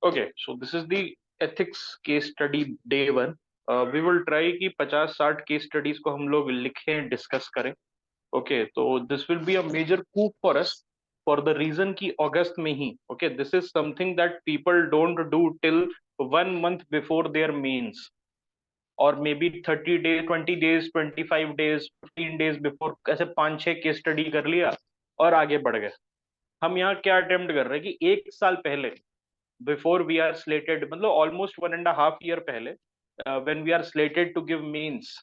Okay, so this is the ethics case study day one. We will try कि 50-60 case studies को हम लोग लिखें, डिस्कस करें. ओके, तो this will be a major coup for us for the reason कि अगस्त में ही. Okay, this is something that people don't do till 1 month before their mains, और maybe 30 days, 20 days, 25 days, 15 days before. ऐसे 5-6 case study कर लिया और आगे बढ़ गए. हम यहाँ क्या अटेम्प्ट कर रहे हैं कि 1 साल पहले, बिफोर वी आर स्लेटेड, मतलब ऑलमोस्ट 1.5 year पहले, when we are slated to give mains,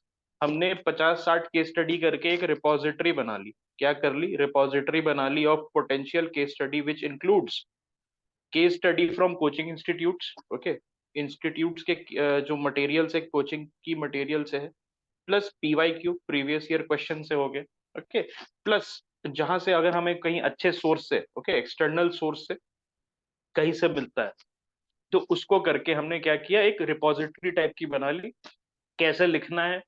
हमने 50-60 केस स्टडी करके एक रिपोजिटरी बना ली. क्या कर ली? रिपोजिटरी बना ली of potential case study, which includes case study from coaching institutes. Okay, institutes के जो मटेरियल्स है कोचिंग की मटेरियल से है, plus PYQ previous year question से हो गए. ओके, प्लस जहां से अगर हमें कहीं अच्छे सोर्स से, ओके, एक्सटर्नल सोर्स से कहीं से मिलता है, तो उसको करके हमने क्या किया, एक रिपोजिटरी टाइप की बना ली. कैसे लिखना है,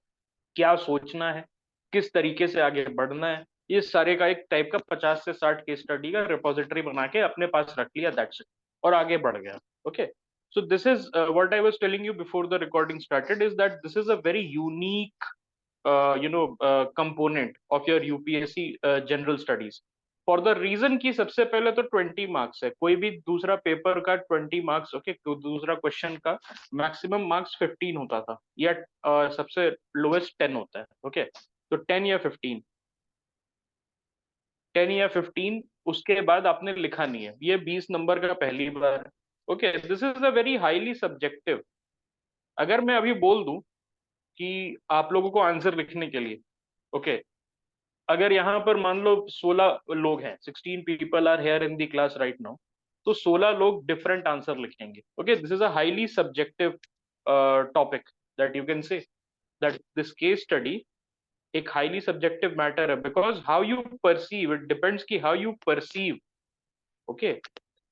क्या सोचना है, किस तरीके से आगे बढ़ना है, ये सारे का एक टाइप का 50 से 60 केस स्टडी का रिपोजिटरी बना के अपने पास रख लिया, दैट्स इट, और आगे बढ़ गया. Okay, so this is what I was telling you before the recording started, is that this is a very unique component of your UPSC general studies, for the reason कि सबसे पहले तो 20 marks है. कोई भी दूसरा पेपर का 20 marks, okay, दूसरा क्वेश्चन का मैक्सिमम मार्क्स 15 होता था, या सबसे लोएस्ट 10 होता है. ओके, तो 10 या 15, उसके बाद आपने लिखा नहीं है, ये 20 नंबर का पहली बार. Okay, this is a very highly subjective. अगर मैं अभी बोल दूं कि आप लोगों को आंसर लिखने के लिए, ओके, अगर यहाँ पर मान लो 16 लोग हैं, 16 people are here in the class right now, तो 16 लोग डिफरेंट आंसर लिखेंगे. Okay, this is a highly subjective topic, that you can say that this case study एक हाईली सब्जेक्टिव मैटर है, because how you perceive, it depends कि how you perceive. Okay,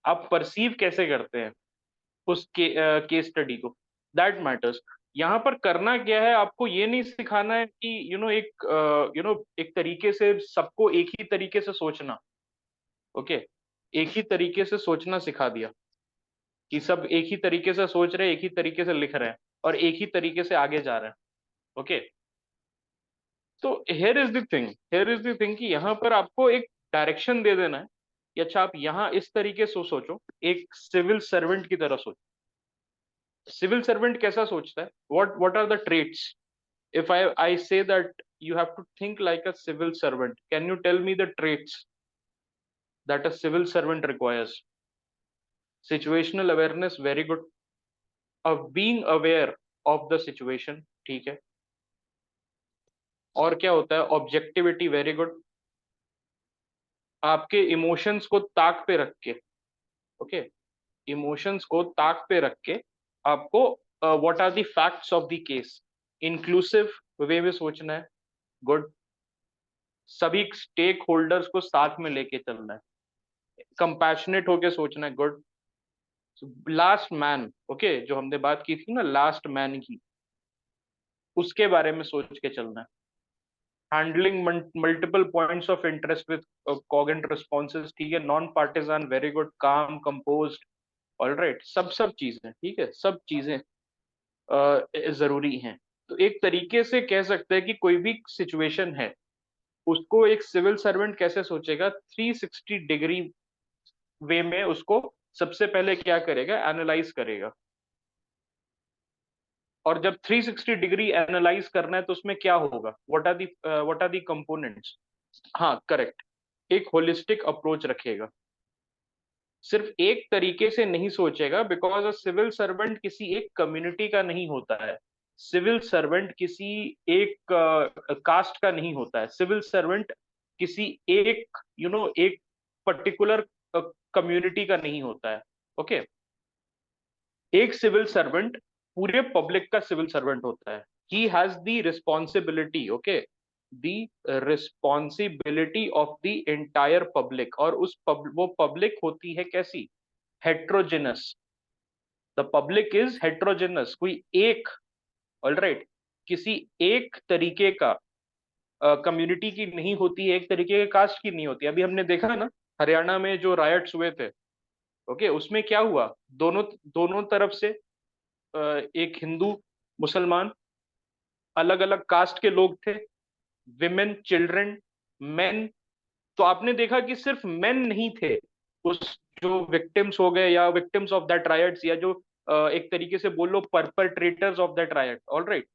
आप perceive कैसे करते हैं उस case study को, that matters. यहाँ पर करना क्या है, आपको ये नहीं सिखाना है कि एक तरीके से सबको एक ही तरीके से सोचना. ओके, एक ही तरीके से सोचना सिखा दिया कि सब एक ही तरीके से सोच रहे हैं, एक ही तरीके से लिख रहे हैं, और एक ही तरीके से आगे जा रहे हैं. ओके, तो हियर इज द थिंग कि यहाँ पर आपको एक डायरेक्शन दे देना है कि अच्छा आप यहाँ इस तरीके से सोचो, एक सिविल सर्वेंट की तरह सोचो. सिविल सर्वेंट कैसा सोचता है, what are the traits? If I say that you have to think like a civil servant, can you tell me the traits that a civil servant requires? Situational awareness, very good. Of being aware of the situation, ठीक है. और क्या होता है? Objectivity, very good. आपके emotions को ताक पे रख के, ओके, इमोशंस को ताक पे रख के आपको what are the facts of the case, inclusive way में सोचना है, गुड. सभी स्टेक होल्डर्स को साथ में लेके चलना है, कंपैशनेट होके सोचना है, गुड. लास्ट मैन, ओके, जो हमने बात की थी ना लास्ट मैन की, उसके बारे में सोच के चलना है. Handling multiple points of interest with cogent responses, ठीक है. Non partisan, very good. Calm, composed, alright. सब चीजें, ठीक है, सब चीजें जरूरी हैं. तो एक तरीके से कह सकते हैं कि कोई भी सिचुएशन है, उसको एक सिविल सर्वेंट कैसे सोचेगा, 360 डिग्री वे में उसको सबसे पहले क्या करेगा, एनालाइज करेगा. और जब 360 डिग्री एनालाइज करना है तो उसमें क्या होगा, व्हाट आर दी कंपोनेंट्स. हाँ, करेक्ट. एक होलिस्टिक अप्रोच रखेगा, सिर्फ एक तरीके से नहीं सोचेगा, बिकॉज अ सिविल सर्वेंट किसी एक कम्युनिटी का नहीं होता है. सिविल सर्वेंट किसी एक कास्ट का नहीं होता है. सिविल सर्वेंट किसी एक एक पर्टिकुलर कम्युनिटी का नहीं होता है. ओके, एक सिविल सर्वेंट पूरे पब्लिक का सिविल सर्वेंट होता है. He has the responsibility, okay, the responsibility of the entire public. और वो पब्लिक होती है कैसी, heterogeneous. The public is heterogeneous, कोई एक, ऑलराइट, किसी एक तरीके का कम्युनिटी की नहीं होती है, एक तरीके के कास्ट की नहीं होती. अभी हमने देखा ना हरियाणा में जो रायट्स हुए थे, ओके, उसमें क्या हुआ, दोनों दोनों तरफ से एक हिंदू मुसलमान अलग अलग कास्ट के लोग थे, विमेन, चिल्ड्रन, मेन। तो आपने देखा कि सिर्फ मेन नहीं थे उस, जो विक्टिम्स हो गए या विक्टिम्स ऑफ दैट रायट्स, या जो एक तरीके से बोल लो perpetrators of that riot, alright.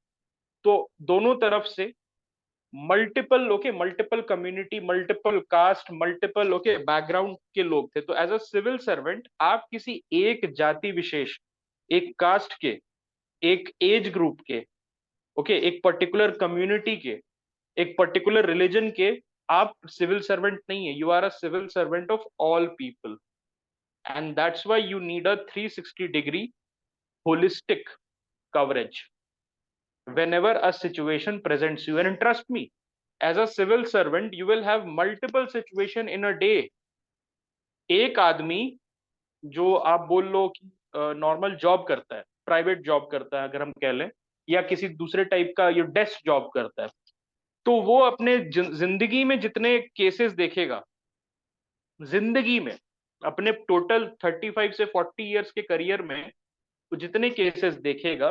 तो दोनों तरफ से multiple, okay, multiple community, multiple caste, multiple, okay, background के लोग थे। तो एज अ सिविल सर्वेंट आप किसी एक जाति विशेष, एक कास्ट के, एक एज ग्रुप के, ओके, एक पर्टिकुलर कम्युनिटी के, एक पर्टिकुलर रिलीजन के आप सिविल सर्वेंट नहीं है, you are a civil servant of all people. And that's why you need a 360 degree holistic coverage whenever a situation presents you. And trust me, as a civil servant you will have multiple situation in a day. एक आदमी जो आप बोल लो कि normal job करता है, private job करता है अगर हम कह लें, या किसी दूसरे टाइप का ये डेस्क जॉब करता है, तो वो अपने जिंदगी में जितने केसेस देखेगा, जिंदगी में अपने टोटल 35 से 40 इयर्स के करियर में वो जितने केसेस देखेगा,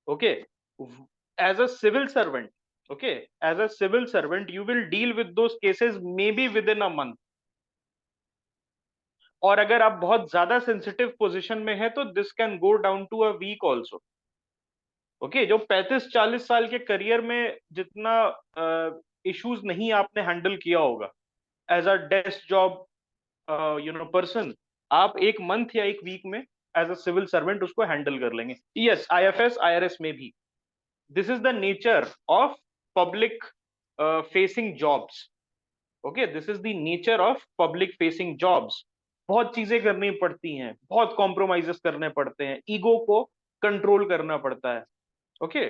okay, as a civil servant, okay, as a civil servant you will deal with those cases maybe within a month. और अगर आप बहुत ज्यादा सेंसिटिव पोजीशन में है तो this can go down to a week also. Okay, जो 35-40 साल के करियर में जितना इश्यूज नहीं आपने हैंडल किया होगा as a desk job person, आप एक मंथ या एक वीक में एज अ सिविल सर्वेंट उसको हैंडल कर लेंगे। यस, आईएफएस आईआरएस में भी this is the nature of public facing jobs. Okay, this is the nature of public facing jobs. बहुत चीजें करनी पड़ती हैं, बहुत कॉम्प्रोमाइजेस करने पड़ते हैं, ईगो को कंट्रोल करना पड़ता है। ओके,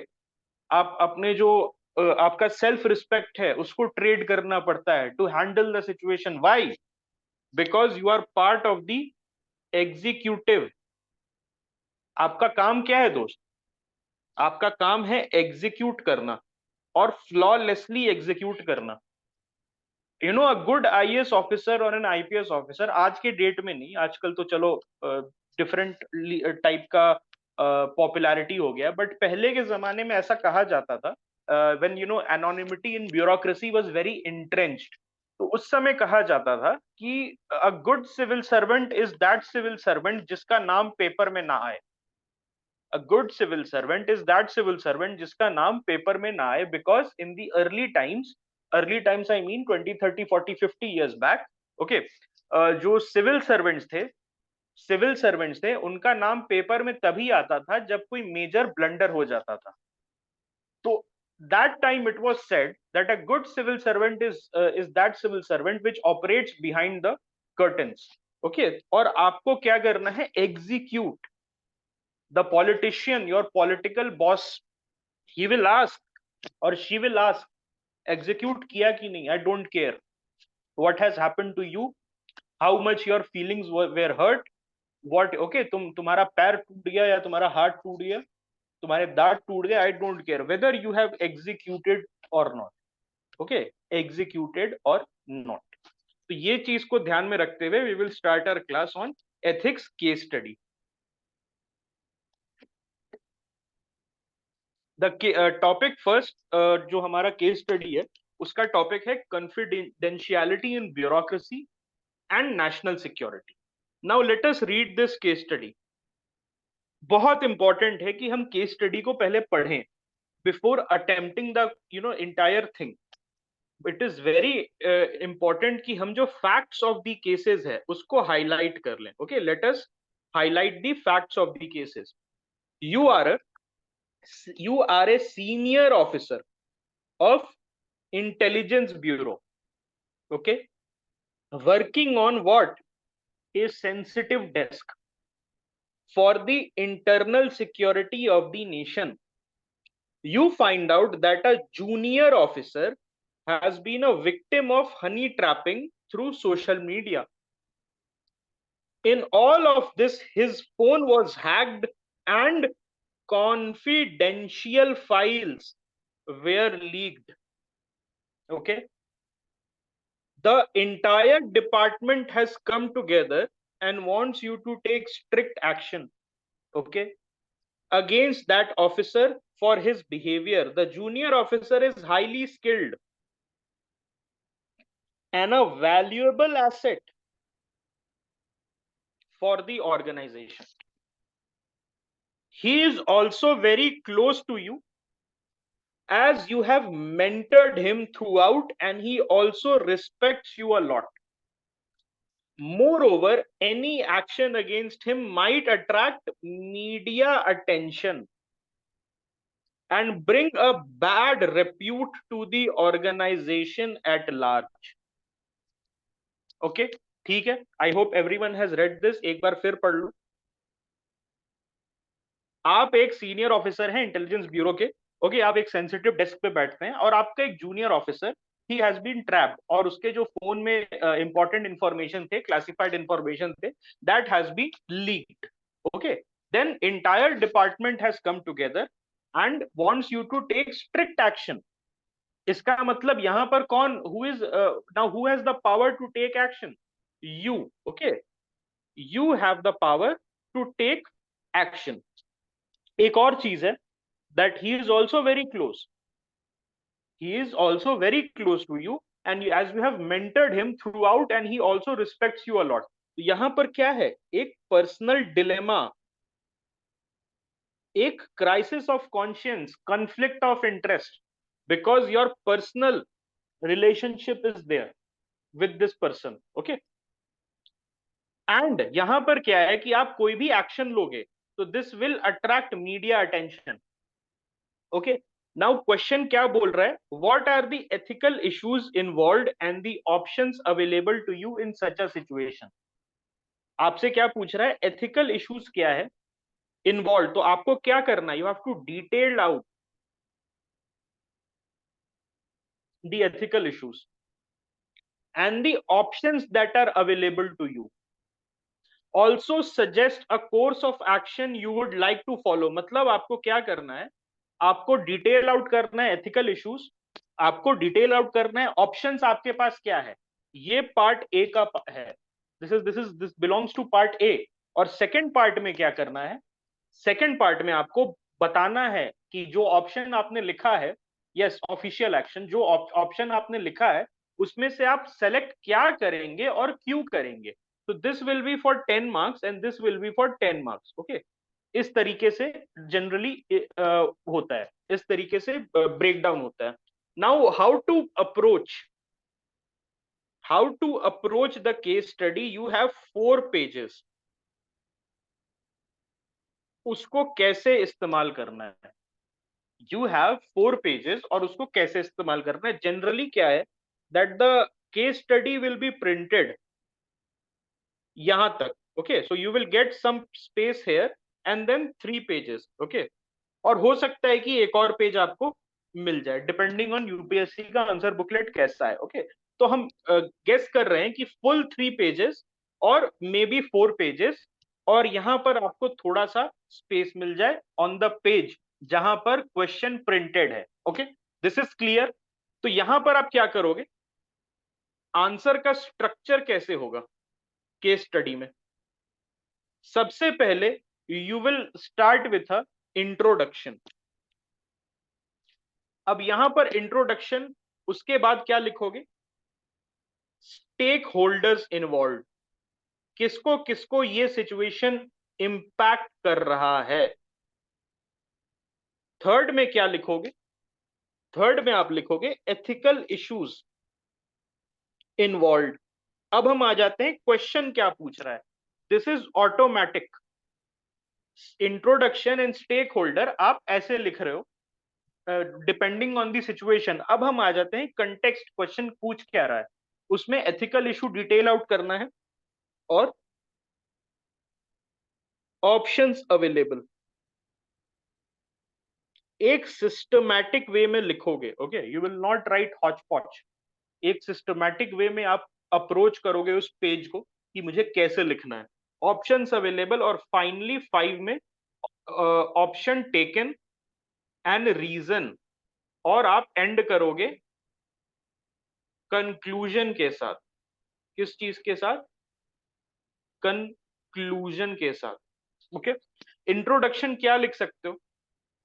आप अपने जो आपका सेल्फ रिस्पेक्ट है उसको ट्रेड करना पड़ता है to handle the situation. Why? Because you are part of the executive. आपका काम क्या है दोस्त? आपका काम है एग्जीक्यूट करना, और फ्लॉलेसली एग्जीक्यूट करना। You know, a good IAS officer और एन आईपीएस ऑफिसर, आज के डेट में नहीं, आजकल तो चलो डिफरेंट टाइप का पॉपुलैरिटी हो गया, बट पहले के जमाने में ऐसा कहा जाता था, when you ano anonymity in bureaucracy was very entrenched, तो उस समय कहा जाता था कि a good civil servant is that civil servant जिसका नाम पेपर में ना आए। A good civil servant is that civil servant जिसका नाम पेपर में ना आए, because in the early times I mean 20, 30, 40, 50 years back, okay, जो सिविल सर्वेंट्स थे उनका नाम पेपर में तभी आता था जब कोई मेजर ब्लंडर हो जाता था। तो that time it was said that a good civil servant is that civil servant which operates behind the curtains. Okay, और आपको क्या करना है? Execute. The politician, your political boss, he will ask or she will ask, execute किया कि नहीं, I don't care what has happened to you, how much your feelings were hurt, what, okay, तुम्हारा पैर टूट गया या तुम्हारा हाथ टूट गया, तुम्हारे दांत टूट गए, I don't care whether you have executed or not, okay, executed or not। तो ये चीज को ध्यान में रखते हुए we will start our class on ethics case study। The topic first, जो हमारा केस स्टडी है उसका टॉपिक है confidentiality in bureaucracy and national security. Now let us read this case study. बहुत इंपॉर्टेंट है कि हम केस स्टडी को पहले पढ़ें before attempting the entire thing. It is very important कि हम जो फैक्ट्स ऑफ द केसेस है उसको हाईलाइट कर लें। Okay, let us highlight the facts of the cases. You are you are a senior officer of intelligence bureau, okay, working on what? A sensitive desk for the internal security of the nation. You find out that a junior officer has been a victim of honey trapping through social media. In all of this, his phone was hacked and confidential files were leaked. Okay, The entire department has come together and wants you to take strict action, okay, against that officer for his behavior. The junior officer is highly skilled and a valuable asset for the organization. He is also very close to you as you have mentored him throughout, and he also respects you a lot. Moreover, any action against him might attract media attention and bring a bad repute to the organization at large. Okay, ठीक है. I hope everyone has read this. एक बार फिर पढ़ लो. आप एक senior officer हैं intelligence bureau के. Okay, आप एक सेंसिटिव डेस्क पे बैठते हैं और आपका एक जूनियर ऑफिसर ही हैज बीन ट्रैप्ड और उसके जो फोन में इंपॉर्टेंट इंफॉर्मेशन थे, क्लासिफाइड इंफॉर्मेशन थे, that has been leaked. Okay, then entire department has come together and wants you to take strict action. इसका मतलब यहां पर कौन, who is now, who has the power to take action? You. Okay, you have the power to take action. एक और चीज है, that he is also very close. He is also very close to you, and as you have mentored him throughout, and he also respects you a lot. तो यहां पर क्या है, एक पर्सनल डिलेमा, एक crisis of conscience, conflict of interest, because your personal relationship is there with this person. Okay, and यहां पर क्या है कि आप कोई भी एक्शन लोगे तो this will attract media attention. Okay, now question क्या बोल रहा है, what are the ethical issues involved and the options available to you in such a situation. आपसे क्या पूछ रहा है, एथिकल इश्यूज क्या है इन्वॉल्व, तो आपको क्या करना है, you have to detail out the ethical issues and the options that are available to you. Also suggest a course of action you would like to follow. मतलब आपको क्या करना है, आपको डिटेल आउट करना है एथिकल इश्यूज, आपको detail out करना है ऑप्शंस आपके पास क्या है. ये पार्ट ए का है, this belongs to part A. और सेकंड पार्ट में क्या करना है, सेकंड पार्ट में आपको बताना है कि जो ऑप्शन आपने लिखा है, यस ऑफिशियल एक्शन, जो ऑप्शन आपने लिखा है उसमें से आप सेलेक्ट क्या करेंगे और क्यों करेंगे. तो this will B for 10 marks and this will B for 10 marks. Okay, इस तरीके से जनरली होता है, इस तरीके से ब्रेक डाउन होता है. Now how to approach the case study, you have 4 pages. उसको कैसे इस्तेमाल करना है, यू हैव 4 पेजेस और उसको कैसे इस्तेमाल करना है. जनरली क्या है, that the case study will be printed यहां तक. Okay, so you will get some space here and then 3 pages. Okay, और हो सकता है कि एक और पेज आपको मिल जाए डिपेंडिंग ऑन यूपीएससी का आंसर बुकलेट कैसा है. ओके, तो हम गेस कर रहे हैं कि फुल 3 पेजेस और मे बी 4 पेजेस, और यहां पर आपको थोड़ा सा स्पेस मिल जाए ऑन द पेज जहां पर क्वेश्चन प्रिंटेड है. Okay, this is clear. तो यहां पर आप क्या करोगे, आंसर का स्ट्रक्चर कैसे होगा केस स्टडी में. सबसे पहले you will start with a introduction. अब यहां पर इंट्रोडक्शन, उसके बाद क्या लिखोगे, स्टेक होल्डर्स इन्वॉल्व, किसको किसको ये सिचुएशन इंपैक्ट कर रहा है. थर्ड में क्या लिखोगे, थर्ड में आप लिखोगे एथिकल इश्यूज इन्वॉल्व. अब हम आ जाते हैं क्वेश्चन क्या पूछ रहा है. This is automatic. Introduction and stakeholder आप ऐसे लिख रहे हो डिपेंडिंग ऑन द सिचुएशन. अब हम आ जाते हैं कंटेक्स्ट, क्वेश्चन पूछ क्या रहा है, उसमें एथिकल इशू डिटेल आउट करना है और ऑप्शंस अवेलेबल. एक सिस्टमैटिक वे में लिखोगे. Okay, you will not right Hooch पॉच. एक सिस्टमैटिक वे में आप अप्रोच करोगे उस पेज को कि मुझे कैसे लिखना है. ऑप्शंस अवेलेबल और फाइनली 5 में ऑप्शन टेकन एंड रीजन, और आप एंड करोगे कंक्लूजन के साथ। किस चीज के साथ? कंक्लूजन के साथ। ओके, इंट्रोडक्शन क्या लिख सकते हो?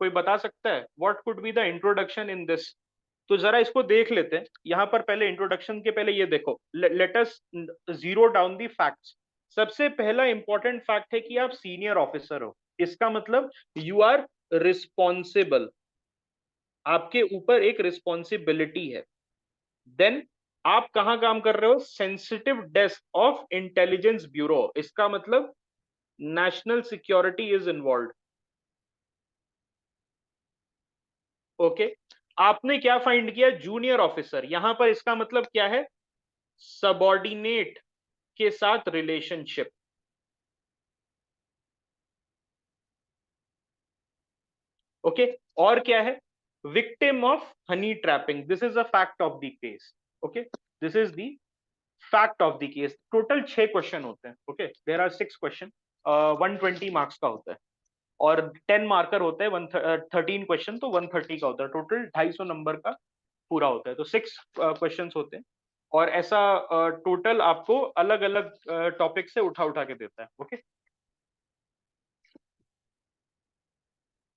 कोई बता सकता है what could be the introduction in this? तो जरा इसको देख लेते हैं। यहां पर पहले इंट्रोडक्शन के पहले ये देखो, let us zero down the facts. सबसे पहला इंपॉर्टेंट फैक्ट है कि आप सीनियर ऑफिसर हो। इसका मतलब यू आर रिस्पॉन्सिबल, आपके ऊपर एक रिस्पॉन्सिबिलिटी है। देन आप कहां काम कर रहे हो? Sensitive desk of intelligence bureau. इसका मतलब national security is involve. Okay, आपने क्या फाइंड किया? Junior officer. यहां पर इसका मतलब क्या है? सबॉर्डिनेट के साथ रिलेशनशिप। ओके, और क्या है? Victim of honey trapping. This is a fact of the case. Okay, this is the fact of the case. Total 6 question होते हैं। Okay, there are 6 question. 120 marks का होता है, और 10 मार्कर होते हैं। 13 क्वेश्चन तो 130 का होता है। टोटल 250 नंबर का पूरा होता है। तो 6 क्वेश्चन होते हैं, और ऐसा टोटल आपको अलग अलग टॉपिक से उठा उठा के देता है। Okay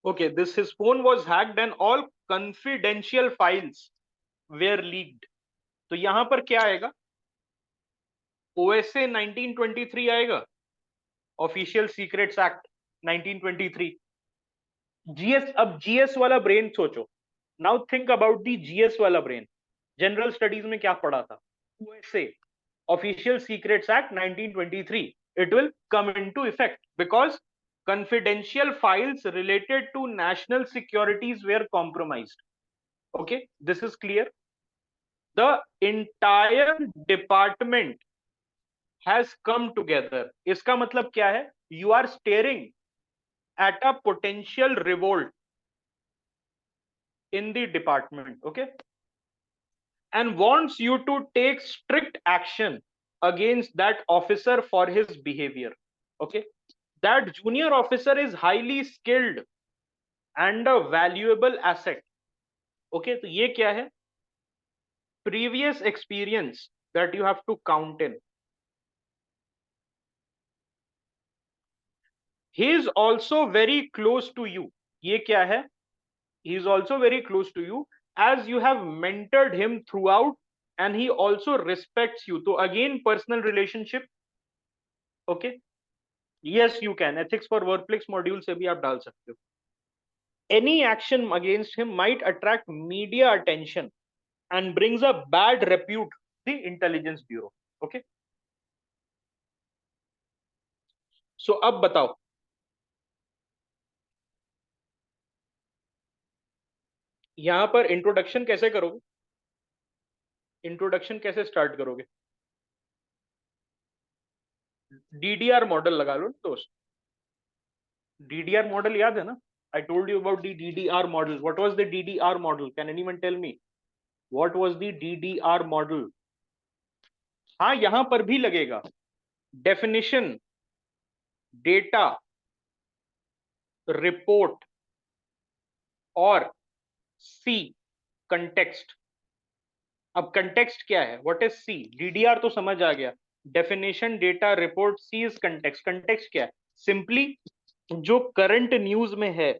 okay, this his phone was hacked and all confidential files were leaked. तो यहां पर क्या आएगा? ओएसए 1923 आएगा, ऑफिशियल सीक्रेट्स एक्ट 1923। जीएस, अब जीएस वाला ब्रेन सोचो। Now think about the GS वाला ब्रेन। जनरल स्टडीज में क्या पढ़ा था? OSA, official secrets act 1923, it will come into effect because confidential files related to national securities were compromised. Okay, this is clear. The entire department has come together. इसका मतलब क्या है? You are staring at a potential revolt in the department. Okay, and wants you to take strict action against that officer for his behavior. Okay, that junior officer is highly skilled and a valuable asset. Okay, तो ये क्या है? Previous experience that you have to count in. He is also very close to you. ये क्या है? He is also very close to you as you have mentored him throughout, and he also respects you. तो again personal relationship. Okay, yes you can, ethics for workplace module से भी आप डाल सकते हो. Any action against him might attract media attention and brings a bad repute to the intelligence bureau. Okay, so अब बताओ, यहां पर इंट्रोडक्शन कैसे करोगे? इंट्रोडक्शन कैसे स्टार्ट करोगे? डीडीआर मॉडल लगा लो दोस्त। डीडीआर मॉडल याद है ना? I told you about the DDR model. What was the DDR model? Can anyone tell me what was the DDR model? हाँ, यहां पर भी लगेगा। डेफिनेशन, डेटा, रिपोर्ट, और सी, कंटेक्स्ट। अब कंटेक्स्ट क्या है? What is C? डीडीआर तो समझ आ गया। Definition, data, report, C is context. Context क्या है? सिंपली जो करंट न्यूज में है,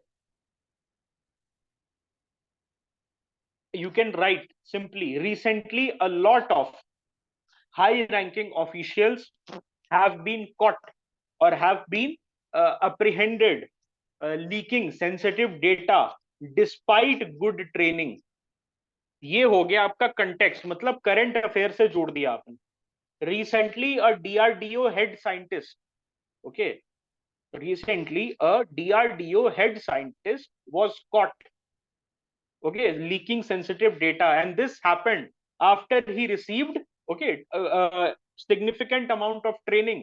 you can write simply, recently a lot of high ranking officials have been caught or have been apprehended leaking sensitive data despite good training. ये हो गया आपका context, मतलब करंट अफेयर से जोड़ दिया आपने। Recently a DRDO head scientist, okay, recently a DRDO head scientist was caught, okay, leaking sensitive data, and this happened after he received, okay, a significant amount of training,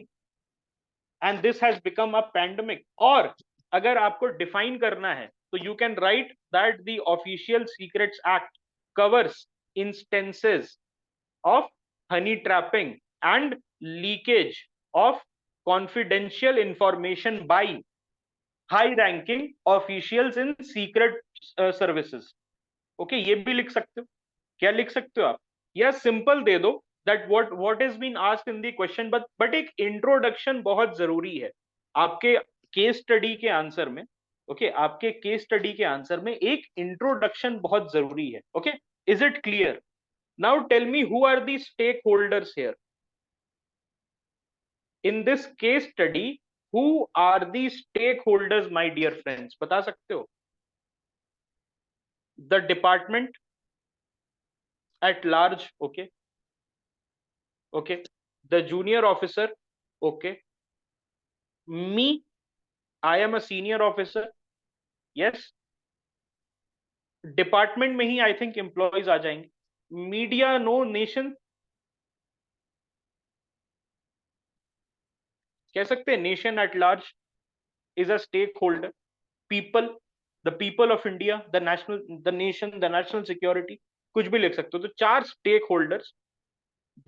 and this has become a pandemic. और अगर आपको define करना है तो you can write that the Official Secrets Act covers instances of honey trapping and leakage of confidential information by high ranking officials in secret services. Okay, ये भी लिख सकते हो। क्या लिख सकते हो आप? या सिंपल दे दो that what is been asked in the question, but एक इंट्रोडक्शन बहुत जरूरी है आपके केस स्टडी के आंसर में। ओके आपके केस स्टडी के आंसर में एक इंट्रोडक्शन बहुत जरूरी है। Okay is it clear? Now tell me who are the stakeholders here in this case study, who are the stakeholders my dear friends, बता सकते हो? The department at large, okay okay, the junior officer, okay, me, I am a senior officer, yes, department में ही I think employees आ जाएंगे, media no, nation कह सकते हैं, nation at large is a stakeholder, people, the people of India, the national, the nation, the national security, कुछ भी लिख सकते हो। तो चार stakeholders,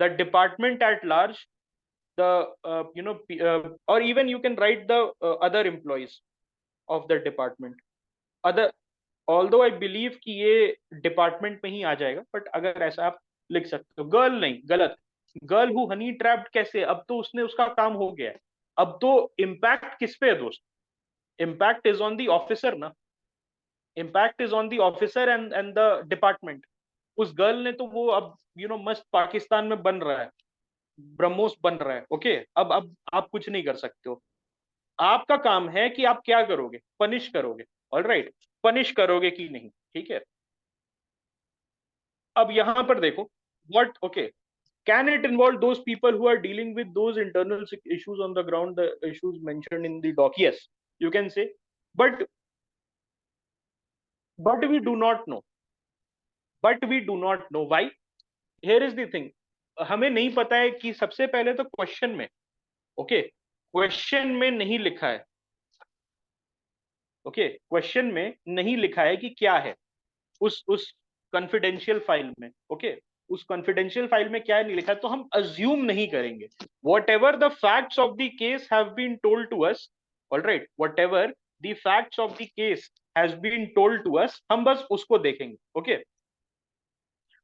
the department at large, the or even you can write the other employees of the department, other, although I believe कि ये department में ही आ जाएगा, बट अगर ऐसा आप लिख सकते हो। गर्ल नहीं, गलत, गर्ल हु हनी ट्रैप्ड कैसे, अब तो उसने उसका काम हो गया है, अब तो इम्पैक्ट किस पे है दोस्त? Impact is on the officer ना, impact is on the officer and the department. उस गर्ल ने तो वो अब मस्त पाकिस्तान में बन रहा है, ब्रह्मोस बन रहा है। ओके अब आप कुछ नहीं कर सकते हो, आपका काम है कि आप क्या करोगे, पनिश करोगे। ऑल राइट, पनिश करोगे कि नहीं, ठीक है। अब यहां पर देखो, what, okay, can it involve those people who are dealing with those internal issues on the ground, the issues mentioned in the doc, yes you can say, but we do not know, but we do not know why. Here is the thing, हमें नहीं पता है कि सबसे पहले तो question में, okay question में नहीं लिखा है, ओके क्वेश्चन में नहीं लिखा है कि क्या है उस कॉन्फिडेंशियल फाइल में। ओके उस कॉन्फिडेंशियल फाइल में क्या है नहीं लिखा है, तो हम अज्यूम नहीं करेंगे। Whatever the facts of the case have been told to us, all right, whatever the facts of the case has been told to us, हम बस उसको देखेंगे। ओके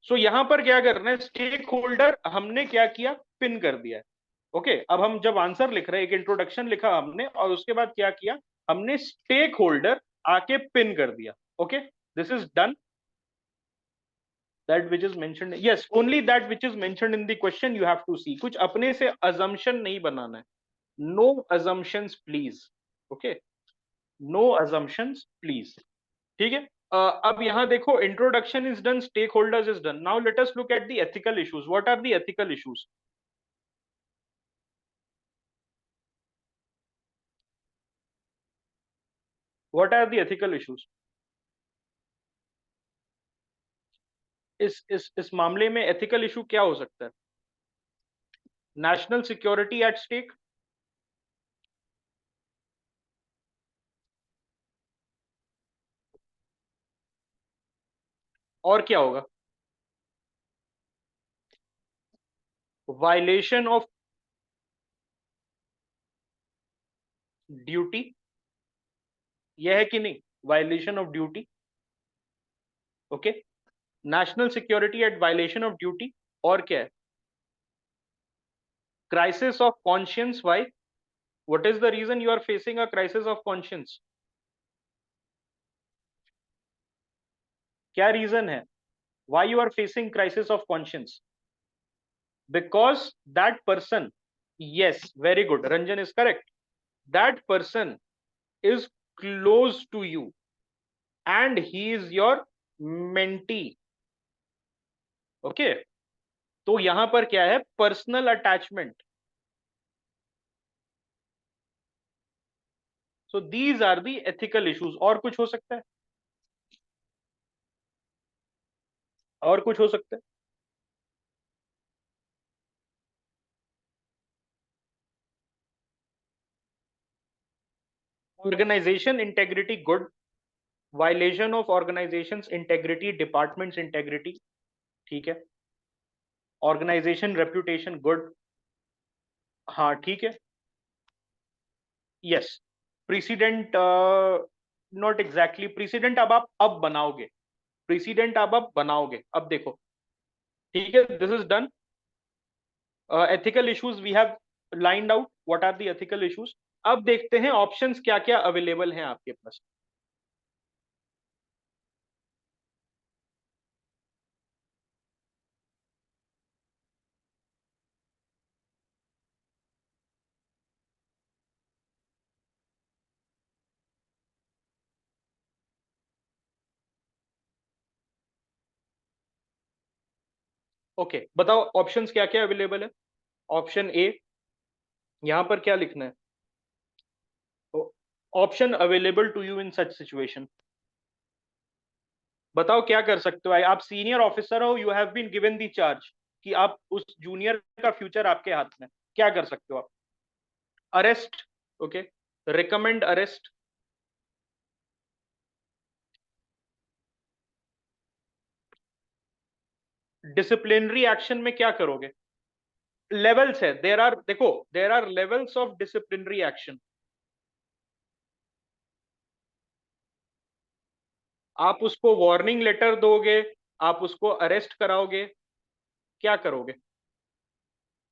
सो यहां पर क्या करना है, स्टेक होल्डर हमने क्या किया, पिन कर दिया है। ओके अब हम जब आंसर लिख रहे हैं, एक इंट्रोडक्शन लिखा हमने और उसके बाद क्या किया, हमने स्टेक होल्डर आके पिन कर दिया। Okay this is done, that which is mentioned, yes, only that which is mentioned in the question you have to see, कुछ अपने से assumption नहीं बनाना है, no assumptions please, okay, no assumptions please, ठीक है। अब यहां देखो, introduction is done, stakeholders is done, now let us look at the ethical issues. What are the ethical issues? What are the ethical issues? इस मामले में ethical issue क्या हो सकता है? National security at stake, और क्या होगा? Violation of duty, यह है कि नहीं, violation of duty, okay, national security at violation of duty, और क्या है? Crisis of conscience, why, what is the reason you are facing a crisis of conscience? क्या रीजन है, why you are facing crisis of conscience? Because that person, yes, very good, Ranjan is correct, that person is close to you and he is your mentee, okay, तो यहां पर क्या है, personal attachment. So these are the ethical issues. और कुछ हो सकता है, और कुछ हो सकता है? Organisation integrity good, violation of organisation integrity, departments integrity, ठीक है, ऑर्गेनाइजेशन रेप्यूटेशन गुड, हाँ ठीक है, yes, president not exactly president, अब आप अब बनाओगे, प्रेसिडेंट अब आप बनाओगे, अब देखो, ठीक है, this is done. Ethical issues we have lined out, what are the ethical issues. अब देखते हैं ऑप्शंस क्या क्या अवेलेबल हैं आपके पास. ओके बताओ ऑप्शंस क्या क्या अवेलेबल है. ऑप्शन ए, यहां पर क्या लिखना है? Option available to you in such situation. बताओ क्या कर सकते हो. आप सीनियर ऑफिसर हो, you have been given the charge कि आप उस जूनियर का फ्यूचर आपके हाथ में. क्या कर सकते हो आप? Arrest. Okay, recommend arrest. Disciplinary action में क्या करोगे? लेवल्स है, देर आर, देखो there are levels of disciplinary action. आप उसको वार्निंग लेटर दोगे, आप उसको अरेस्ट कराओगे, क्या करोगे?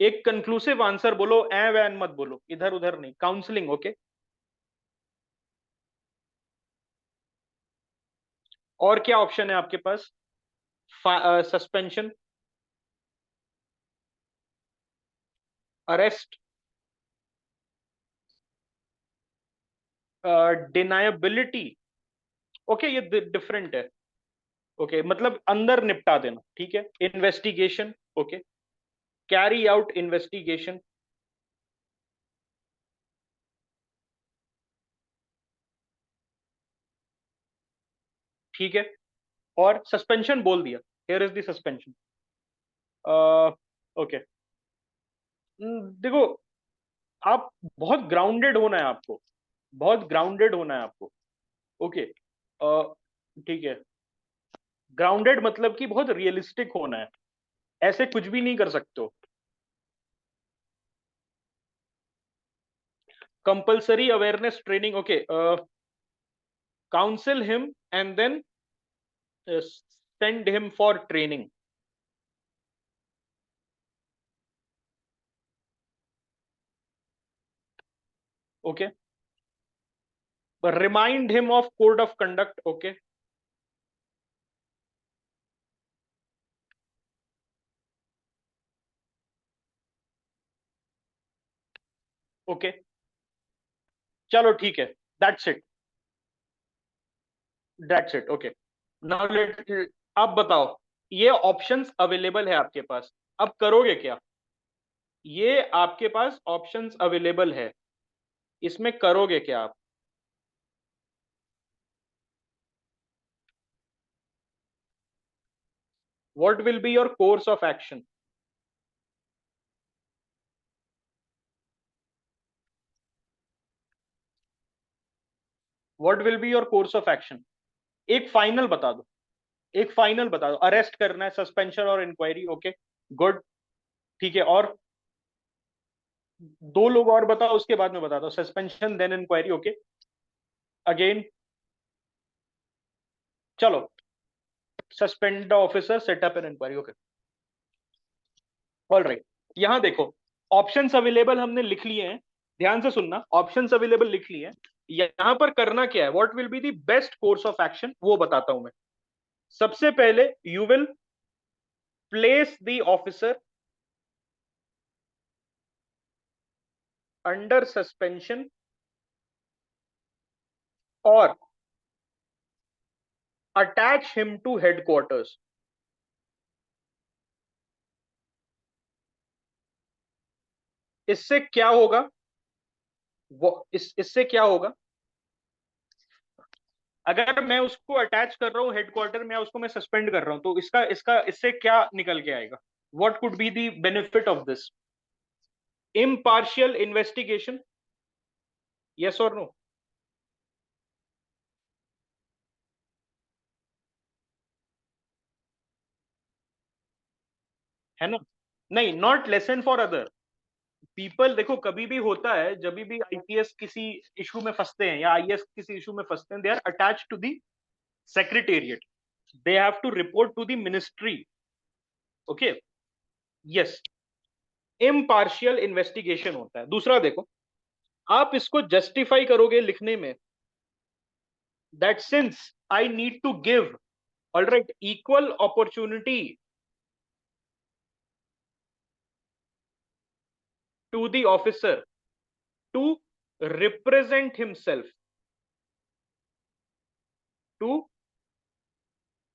एक कंक्लूसिव आंसर बोलो, ए वैन मत बोलो, इधर उधर नहीं, काउंसलिंग. ओके, और क्या ऑप्शन है आपके पास? Suspension, arrest, deniability. ओके, ये डिफरेंट है. ओके, मतलब अंदर निपटा देना. ठीक है, investigation. Okay, carry out investigation. ठीक है, और सस्पेंशन बोल दिया. Here is the suspension. Okay, देखो, आप बहुत ग्राउंडेड होना है आपको, बहुत ग्राउंडेड होना है आपको. ओके, ठीक है. ग्राउंडेड मतलब कि बहुत रियलिस्टिक होना है, ऐसे कुछ भी नहीं कर सकते हो. Compulsory awareness training. Okay, counsel him and then send him for training. Okay, remind him of code of conduct. Okay, okay, चलो ठीक है. That's it, that's it. Okay, now let, अब बताओ, ये ऑप्शंस अवेलेबल है आपके पास, अब करोगे क्या? ये आपके पास ऑप्शंस अवेलेबल है, इसमें करोगे क्या आप? What will be your course of action? What will be your course of action? एक फाइनल बता दो, एक फाइनल बता दो. अरेस्ट करना है, सस्पेंशन और इंक्वायरी. Okay, good. ठीक है, और दो लोग और बताओ, उसके बाद में बताता हूँ. Suspension then inquiry. Okay, again. चलो, suspend the officer, set up an inquiry. Okay, all right. यहां देखो, ऑप्शंस अवेलेबल हमने लिख लिए हैं. ध्यान से सुनना, ऑप्शंस अवेलेबल लिख लिए हैं. यहां पर करना क्या है, what will be the best course of action, वो बताता हूं मैं. सबसे पहले you will place the officer under suspension और अटैच हिम टू हेडक्वार्टर्स. इससे क्या होगा? वो इससे क्या होगा? अगर मैं उसको अटैच कर रहा हूँ हेडक्वार्टर में, उसको मैं सस्पेंड कर रहा हूँ, तो इसका इसका इससे क्या निकल के आएगा? What could be the benefit of this? Impartial investigation. Yes और नो? है ना? नहीं, not lesson for other people. देखो, कभी भी होता है, जब भी आईपीएस किसी इशू में फंसते हैं या आईएएस किसी इशू में फंसते हैं, they are attach to the secretariat, they have to report to the ministry. Okay, yes, impartial investigation होता है। दूसरा देखो, आप इसको जस्टिफाई करोगे लिखने में, that since I need to give, alright, equal opportunity to the officer to represent himself, to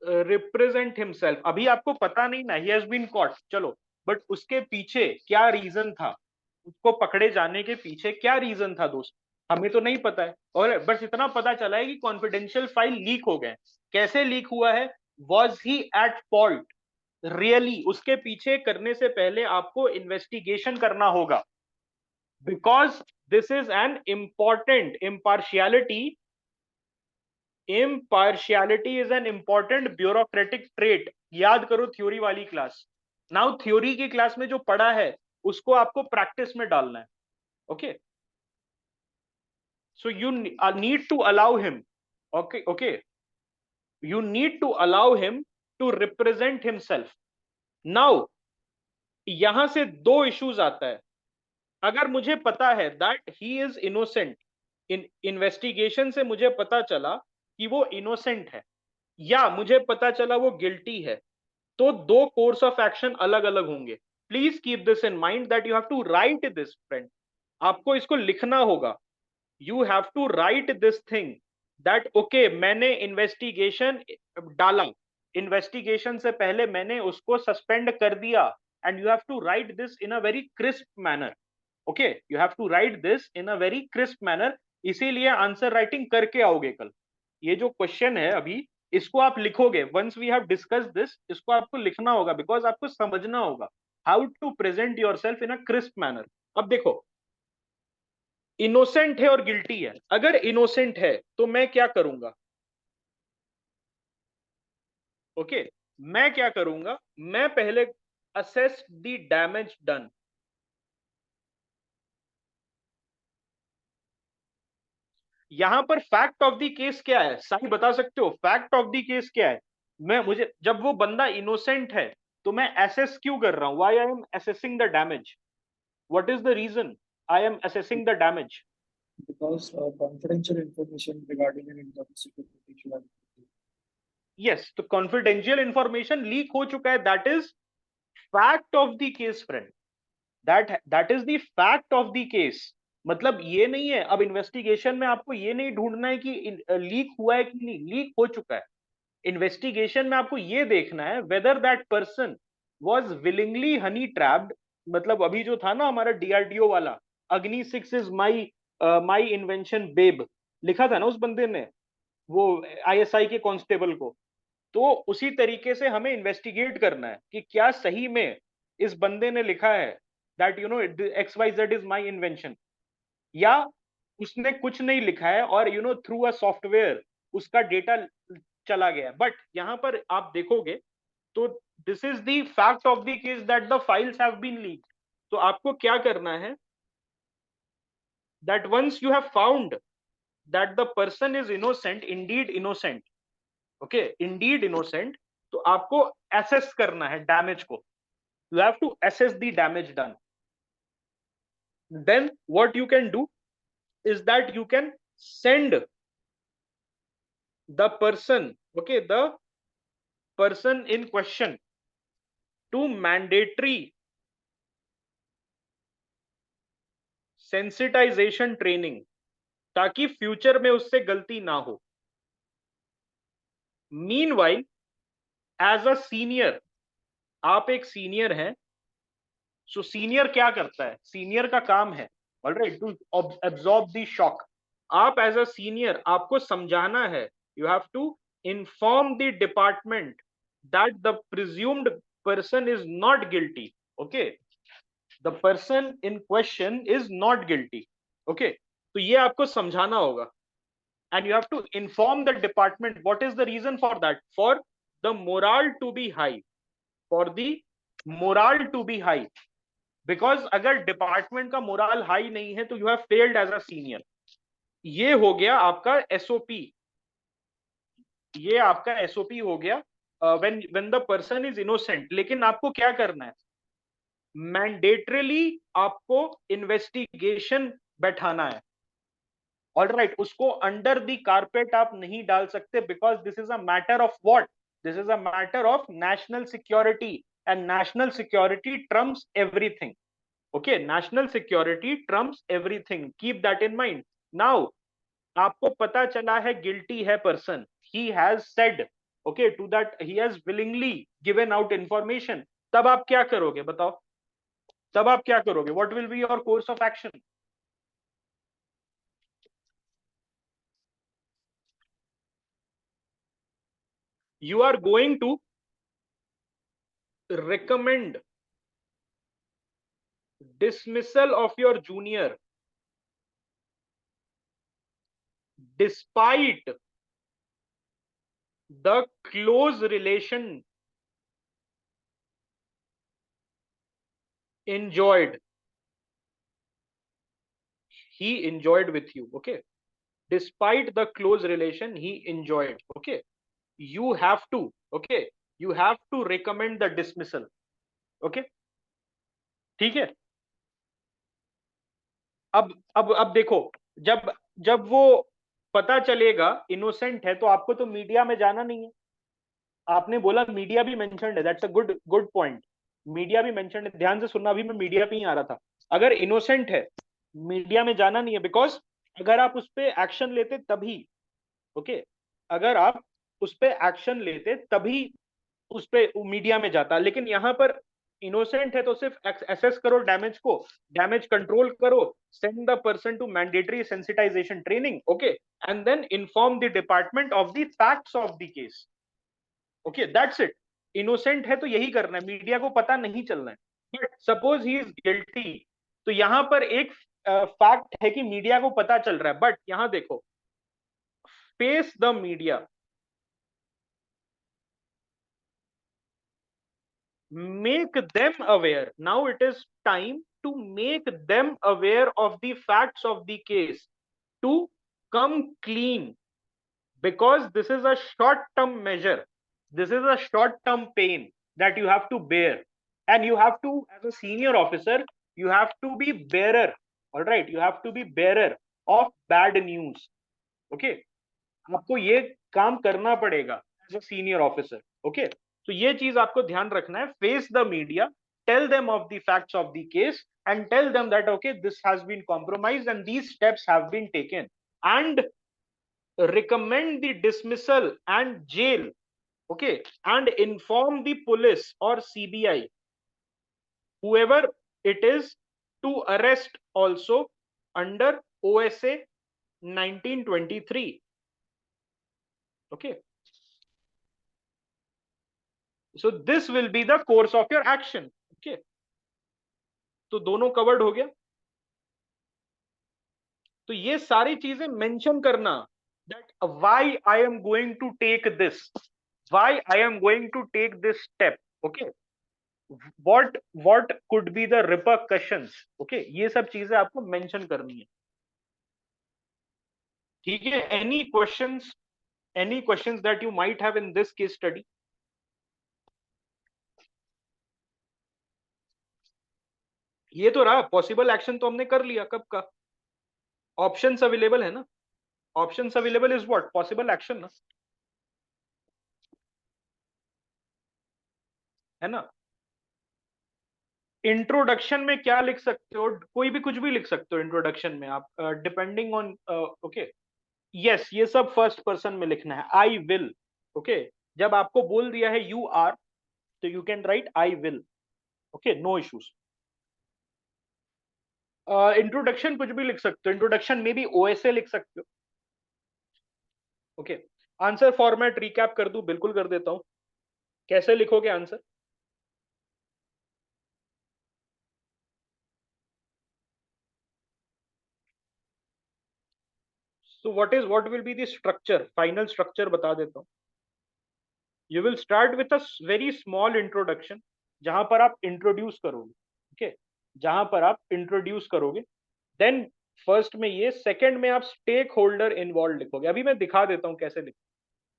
represent himself. अभी आपको पता नहीं ना, ही हैज बीन कॉट, चलो, बट उसके पीछे क्या रीजन था, उसको पकड़े जाने के पीछे क्या रीजन था दोस्त, हमें तो नहीं पता है। और बस इतना पता चला है कि कॉन्फिडेंशियल फाइल लीक हो गए। कैसे लीक हुआ है, was he at fault really, उसके पीछे करने से पहले आपको इन्वेस्टिगेशन करना होगा, because this is an important impartiality. Impartiality is an important bureaucratic trait. याद करो थ्योरी वाली क्लास। नाउ थ्योरी की क्लास में जो पढ़ा है उसको आपको प्रैक्टिस में डालना है। Okay, so you need to allow him, okay okay, you need to allow him to represent himself. Now यहां से दो इश्यूज आता है। अगर मुझे पता है that he is innocent, in investigation से मुझे पता चला कि वो इनोसेंट है, या मुझे पता चला वो गिल्टी है, तो दो कोर्स ऑफ एक्शन अलग अलग होंगे। Please keep this in mind that you have to write this friend, आपको इसको लिखना होगा। You have to write this thing that okay, मैंने इन्वेस्टिगेशन डाला, इन्वेस्टिगेशन से पहले मैंने उसको सस्पेंड कर दिया, and you have to write this in a very crisp manner. Okay, you have to write this in a very crisp manner, इसीलिए answer writing करके आओगे कल। ये जो क्वेश्चन है अभी, इसको आप लिखोगे, once we have discuss this, इसको आपको लिखना होगा, बिकॉज आपको समझना होगा how to present yourself in a crisp manner. अब देखो, इनोसेंट है और गिल्टी है। अगर इनोसेंट है तो मैं क्या करूंगा, ओके, मैं क्या करूंगा, मैं पहले असेस द डैमेज डन। यहां पर फैक्ट ऑफ द केस क्या है, साई बता सकते हो फैक्ट ऑफ द केस क्या है? मैं मुझे जब वो बंदा इनोसेंट है तो मैं एसेस क्यों कर रहा हूं, why I am assessing the damage, what is the reason I am assessing the damage? because confidential information regarding an income security issue has been leaked. Yes, तो कॉन्फिडेंशियल इंफॉर्मेशन लीक हो चुका है, that is fact of the case friend, that is the fact of the case. मतलब ये नहीं है, अब investigation में आपको ये नहीं ढूंढना है कि लीक हुआ है कि नहीं, लीक हो चुका है। इन्वेस्टिगेशन में आपको ये देखना है whether that person was willingly Honey trapped. मतलब अभी जो था ना हमारा डीआरडीओ वाला, Agni 6 is my my invention babe, लिखा था ना उस बंदे ने, वो आईएसआई के कांस्टेबल को। तो उसी तरीके से हमें इन्वेस्टिगेट करना है कि क्या सही में इस बंदे ने लिखा है that you know X Y Z is my invention, या उसने कुछ नहीं लिखा है और you know through a software उसका डेटा चला गया। बट यहां पर आप देखोगे तो this is the fact of the case that the files have been leaked. तो आपको क्या करना है, that once you have found that the person is innocent, indeed innocent, okay, indeed innocent, तो आपको एसेस करना है डैमेज को। You have to assess the damage done. Then what you can do is that you can send the person, okay, the person in question to mandatory sensitization training, ताकि future में उससे गलती ना हो। Meanwhile as a senior, आप एक senior हैं, so senior क्या करता है, सीनियर का काम है alright to absorb the shock. आप एज अ सीनियर आपको समझाना है, you have to inform the department that the presumed person is not guilty, okay, the person in question is not guilty, okay. तो ये आपको समझाना होगा, and you have to inform the department what is the reason for that, for the morale to be high, for the morale to be high, because अगर department का morale high नहीं है तो you have failed as a senior. ये हो गया आपका SOP, ये आपका एसओपी हो गया when the person is innocent, लेकिन आपको क्या करना है, मैंडेटरली आपको इन्वेस्टिगेशन बैठाना है। ऑल राइट, उसको अंडर द कारपेट आप नहीं डाल सकते, because this is a matter of what, this is a matter of national security, and national security trumps everything. Okay, national security trumps everything, keep that in mind. Now आपको पता चला है guilty है person, he has said, okay, to that he has willingly given out information, तब आप क्या करोगे बताओ, तब आप क्या करोगे, what will be your course of action? You are going to recommend dismissal of your junior despite the close relation enjoyed, he enjoyed with you. Okay, despite the close relation he enjoyed. Okay, you have to, okay, you have to recommend the dismissal. Okay, ठीक है। अब देखो, जब जब वो पता चलेगा innocent है, तो आपको तो मीडिया में जाना नहीं है। आपने बोला मीडिया भी मेंशन्ड है, that's a good good point. Media भी मेंशन्ड है, ध्यान से सुनना, अभी मैं मीडिया पे ही आ रहा था। अगर इनोसेंट है, मीडिया में जाना नहीं है, बिकॉज अगर आप उस पर एक्शन लेते तभी, ओके, अगर आप उस पर एक्शन लेते तभी उस पे मीडिया में जाता, लेकिन यहाँ पर इनोसेंट है तो सिर्फ एसेस करो डैमेज को, डैमेज कंट्रोल करो, send the person to mandatory sensitisation training, okay, and then inform the department of the facts of the case. Okay, that's it. Innocent है तो यही करना है, मीडिया को पता नहीं चलना है। But suppose he is guilty, तो यहां पर एक फैक्ट है कि मीडिया को पता चल रहा है, बट यहां देखो, face the media, make them aware. Now it is time to make them aware of the facts of the case, to come clean, because this is a short term measure, this is a short term pain that you have to bear, and you have to, as a senior officer, you have to be bearer, all right, you have to be bearer of bad news. Okay, आपको ये काम करना पड़ेगा as a senior officer. Okay, तो ये चीज आपको ध्यान रखना है, face the media, tell them of the facts of the case, and tell them that okay this has been compromised and these steps have been taken, and recommend the dismissal and jail, okay, and inform the police or CBI, whoever it is, to arrest also under OSA 1923. Okay, so this will be the course of your action. Okay, तो दोनों covered हो गया। तो ये सारी चीजें mention करना, that why I am going to take this, why I am going to take this step, okay, what could be the repercussions, okay, ये सब चीजें आपको मेंशन करनी है। ठीक है, any questions that you might have in this case study? ये तो रहा पॉसिबल एक्शन, तो हमने कर लिया, कब का ऑप्शंस अवेलेबल है ना, options available is what, possible action ना, है ना। इंट्रोडक्शन में क्या लिख सकते हो, कोई भी कुछ भी लिख सकते हो इंट्रोडक्शन में आप, डिपेंडिंग ऑन, ओके, यस, ये सब फर्स्ट पर्सन में लिखना है, आई विल, ओके, जब आपको बोल दिया है यू आर, तो you can write I will, okay, no issues. Introduction कुछ भी लिख सकते हो, इंट्रोडक्शन में भी ओएसए लिख सकते हो। ओके, आंसर फॉर्मेट रिकैप कर दूं, बिल्कुल कर देता हूं, कैसे लिखोगे answer? So what will be the structure, final structure बता देता हूं। You will start with a very small introduction, जहां पर आप इंट्रोड्यूस करोगे, ओके, जहां पर आप इंट्रोड्यूस करोगे, देन फर्स्ट में ये, सेकंड में आप स्टेक होल्डर इन्वॉल्व लिखोगे, अभी मैं दिखा देता हूं कैसे लिख,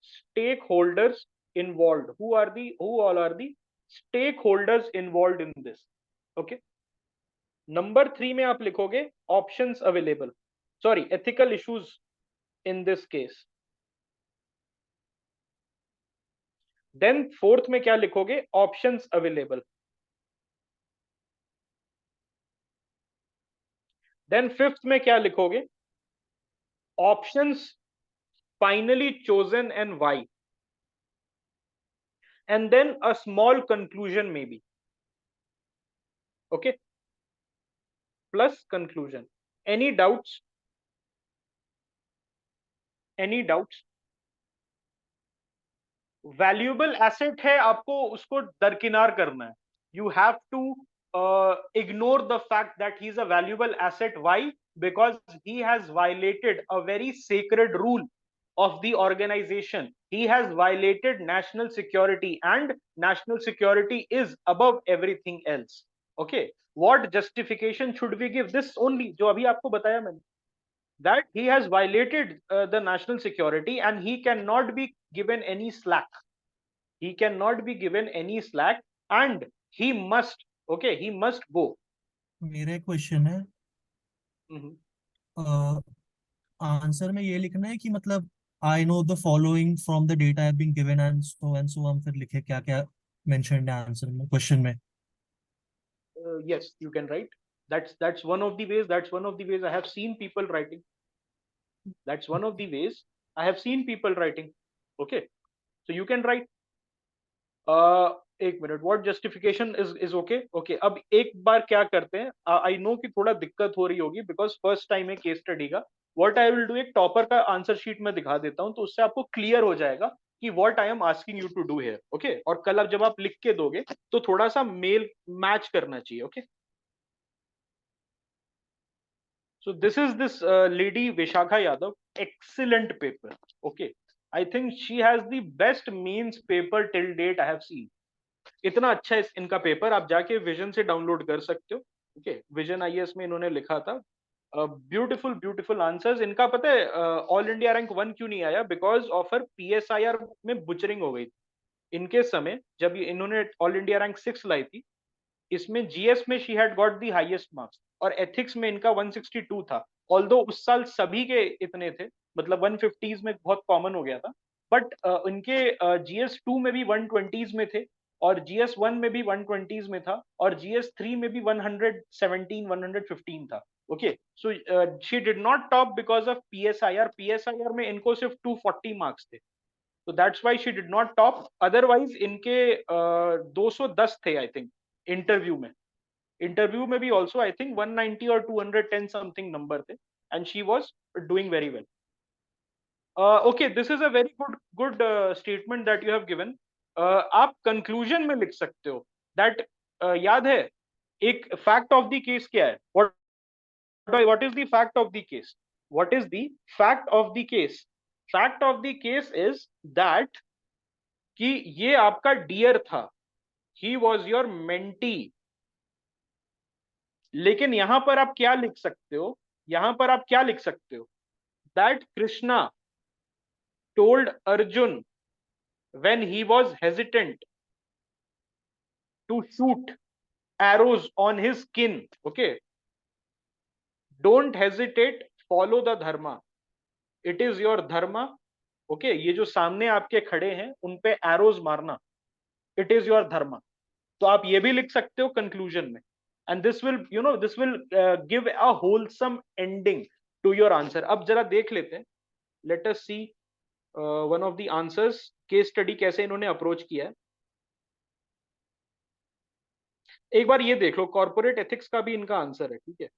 stakeholders involved, who all are the stakeholders involved in this. Okay. Number 3 में आप लिखोगे options available, sorry ethical issues in this case. Then fourth में क्या लिखोगे, ऑप्शंस अवेलेबल. देन फिफ्थ में क्या लिखोगे, options finally chosen and why. And then a small conclusion may be. Okay, plus conclusion. Any doubts? Any doubts? Valuable asset है, आपको उसको दरकिनार करना है. You have to ignore the fact that he is a valuable asset. Why? Because he has violated a very sacred rule of the organization. He has violated national security, and national security is above everything else. Okay, what justification should we give? This only जो अभी आपको बताया मैंने, that he has violated the national security and he cannot be given any slack. He cannot be given any slack and he must, okay, he must go. मेरा एक question है, answer में ये लिखना है कि मतलब I know the following from the data have been given and so हम फिर लिखे क्या क्या मेंशन्ड है आंसर में, क्वेश्चन में. Yes, you can write. That's one of the ways. That's one of the ways I have seen people writing. That's one of the ways I have seen people writing. Okay, so you can write. एक minute, what justification is okay. Okay, अब एक बार क्या करते हैं, I know कि थोड़ा दिक्कत हो रही होगी बिकॉज फर्स्ट टाइम है केस स्टडी का. व्हाट आई विल डू, एक टॉपर का आंसर शीट में दिखा देता हूं, तो उससे आपको क्लियर हो जाएगा कि what I am asking you to do here. Okay, और कल अब जब आप लिख के दोगे तो थोड़ा सा मेल मैच करना चाहिए. Okay, so this lady Vishakha Yadav, excellent paper. Okay, I think she has the best means paper till date I have seen. इतना अच्छा है इनका पेपर, आप जाके विजन से डाउनलोड कर सकते हो. ओके, विजन आईएएस में इन्होंने लिखा था. Beautiful beautiful answers. इनका पता है ऑल इंडिया रैंक 1 क्यों नहीं आया? बिकॉज ऑफ हर पीएसआईआर में बुचरिंग हो गई थी इनके समय, जब इन्होंने ऑल इंडिया रैंक 6 लाई थी. इसमें जीएस में she had got the highest marks और एथिक्स में इनका 162 था. ऑल्दो उस साल सभी के इतने थे, मतलब 150s में बहुत कॉमन हो गया था, बट इनके जीएस 2 में भी 120s में थे और जीएस 1 में भी 120s में था और जीएस 3 में भी 117 115 था. Okay, so she did not top because of PSIR. PSIR में इनको सिर्फ 240 मार्क्स थे, तो that's why she did not top. Otherwise इनके 210 थे आई थिंक इंटरव्यू में. इंटरव्यू में भी ऑल्सो आई थिंक 190 और 210 समथिंग नंबर थे and she was doing very well. Okay, this is a very good statement that you have given. आप conclusion में लिख सकते हो दैट याद है एक फैक्ट ऑफ द केस क्या है. What is the fact of the case? What is the fact of the case? Fact of the case is that कि ये आपका डियर था, ही वॉज योर मेंटी. लेकिन यहां पर आप क्या लिख सकते हो, यहां पर आप क्या लिख सकते हो, that Krishna told Arjun when he was hesitant to shoot arrows on his skin. Okay, don't hesitate, follow the dharma, it is your dharma. Okay, ये जो सामने आपके खड़े हैं उन पे एरोज मारना, it is your dharma. तो आप ये भी लिख सकते हो कंक्लूजन में, and this will this will give a wholesome ending to your answer. अब जरा देख लेते हैं, let us see one of the answers. Case study कैसे इन्होंने अप्रोच किया है, एक बार ये देख लो. कॉर्पोरेट एथिक्स का भी इनका आंसर है. ठीक है,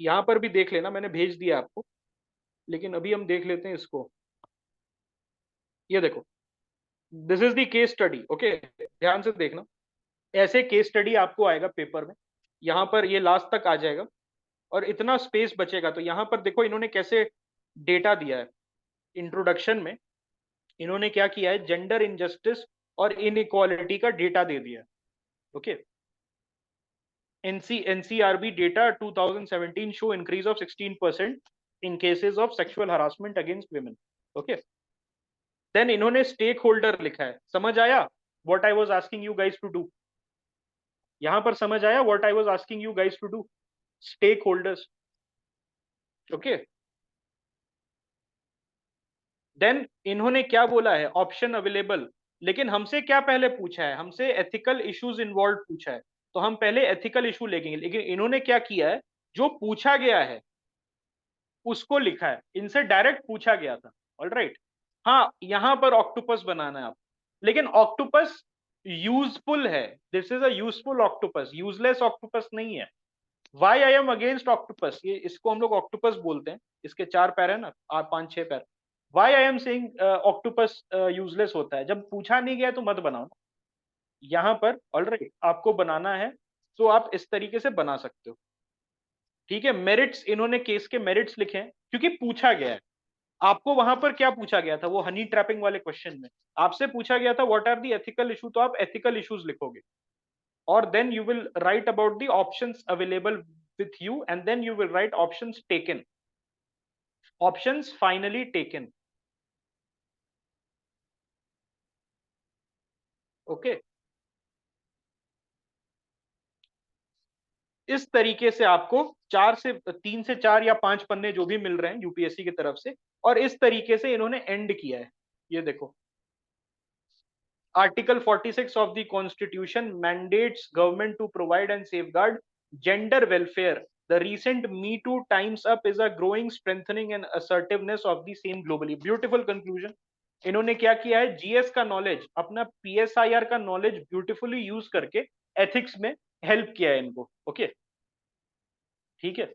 यहां पर भी देख लेना, मैंने भेज दिया आपको, लेकिन अभी हम देख लेते हैं इसको. ये देखो, this is the case study. Okay, ध्यान से देखना, ऐसे केस स्टडी आपको आएगा पेपर में. यहां पर ये लास्ट तक आ जाएगा और इतना स्पेस बचेगा. तो यहां पर देखो इन्होंने कैसे डेटा दिया है. इंट्रोडक्शन में इन्होंने क्या किया है, जेंडर इनजस्टिस और इनइक्वालिटी का डेटा दे दिया. Okay, NCRB data 2017 show increase of 16% in cases of sexual harassment against women. Okay, then इन्होंने स्टेक होल्डर लिखा है, समझ आया what I was asking you guys to do? यहां पर समझ आया what I was asking you guys to do? Stakeholders, okay. Then इन्होंने क्या बोला है, ऑप्शन अवेलेबल, लेकिन हमसे क्या पहले पूछा है, हमसे एथिकल इश्यूज इन्वॉल्व पूछा है, तो हम पहले एथिकल इशू लेंगे, लेकिन इन्होंने क्या किया है, जो पूछा गया है उसको लिखा है, इनसे डायरेक्ट पूछा गया था, ऑलराइट। हाँ, यहां पर ऑक्टोपस बनाना है आप, लेकिन ऑक्टोपस यूजफुल है, this is a useful octopus, useless octopus नहीं है। Why I am against octopus, ये इसको हम लोग ऑक्टोपस बोलते हैं, इसके 4 पैर है ना, 5-6 पैर। Why I am saying octopus useless होता है, जब पूछा नहीं गया तो मत बनाओ। यहां पर ऑलराइट आपको बनाना है तो आप इस तरीके से बना सकते हो, ठीक है। मेरिट्स, इन्होंने केस के मेरिट्स लिखे हैं क्योंकि पूछा गया है। आपको वहां पर क्या पूछा गया था, वो हनी ट्रैपिंग वाले क्वेश्चन में आपसे पूछा गया था what are the ethical issue, तो आप एथिकल इश्यूज लिखोगे, और then you will write about the options available with you, and then you will write options taken, options finally taken, okay। इस तरीके से आपको 3 से 4 या 5 पन्ने जो भी मिल रहे हैं यूपीएससी की तरफ से, और इस तरीके से इन्होंने एंड किया है। ये देखो, article 46 of the constitution mandates government to provide and safeguard gender welfare. The recent Me Too times up is a growing strengthening and assertiveness of the same globally. Beautiful conclusion. इन्होंने क्या किया है, GS का knowledge, अपना PSIR का knowledge beautifully use करके ethics में help किया है इनको, ओके ठीक है।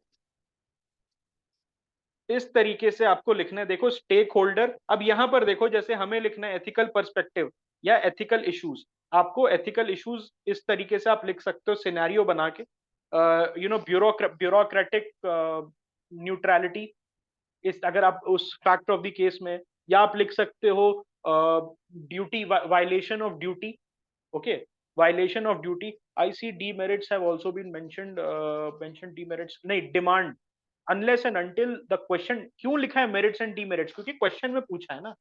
इस तरीके से आपको लिखना है, देखो स्टेक होल्डर, अब यहां पर देखो जैसे हमें लिखना है एथिकल पर्सपेक्टिव या एथिकल इश्यूज, आपको एथिकल इश्यूज इस तरीके से आप लिख सकते हो सिनेरियो बना के, ब्यूरोक्रेटिक न्यूट्रलिटी, इस अगर आप उस फैक्ट ऑफ द केस में, या आप लिख सकते हो duty, violation of duty, okay, violation of duty. I see demerits have also been mentioned demerits नहीं, demand, unless and until the question, क्यों लिखा है मेरिट्स एंड डीमेरिट्स, क्योंकि क्वेश्चन में पूछा है ना,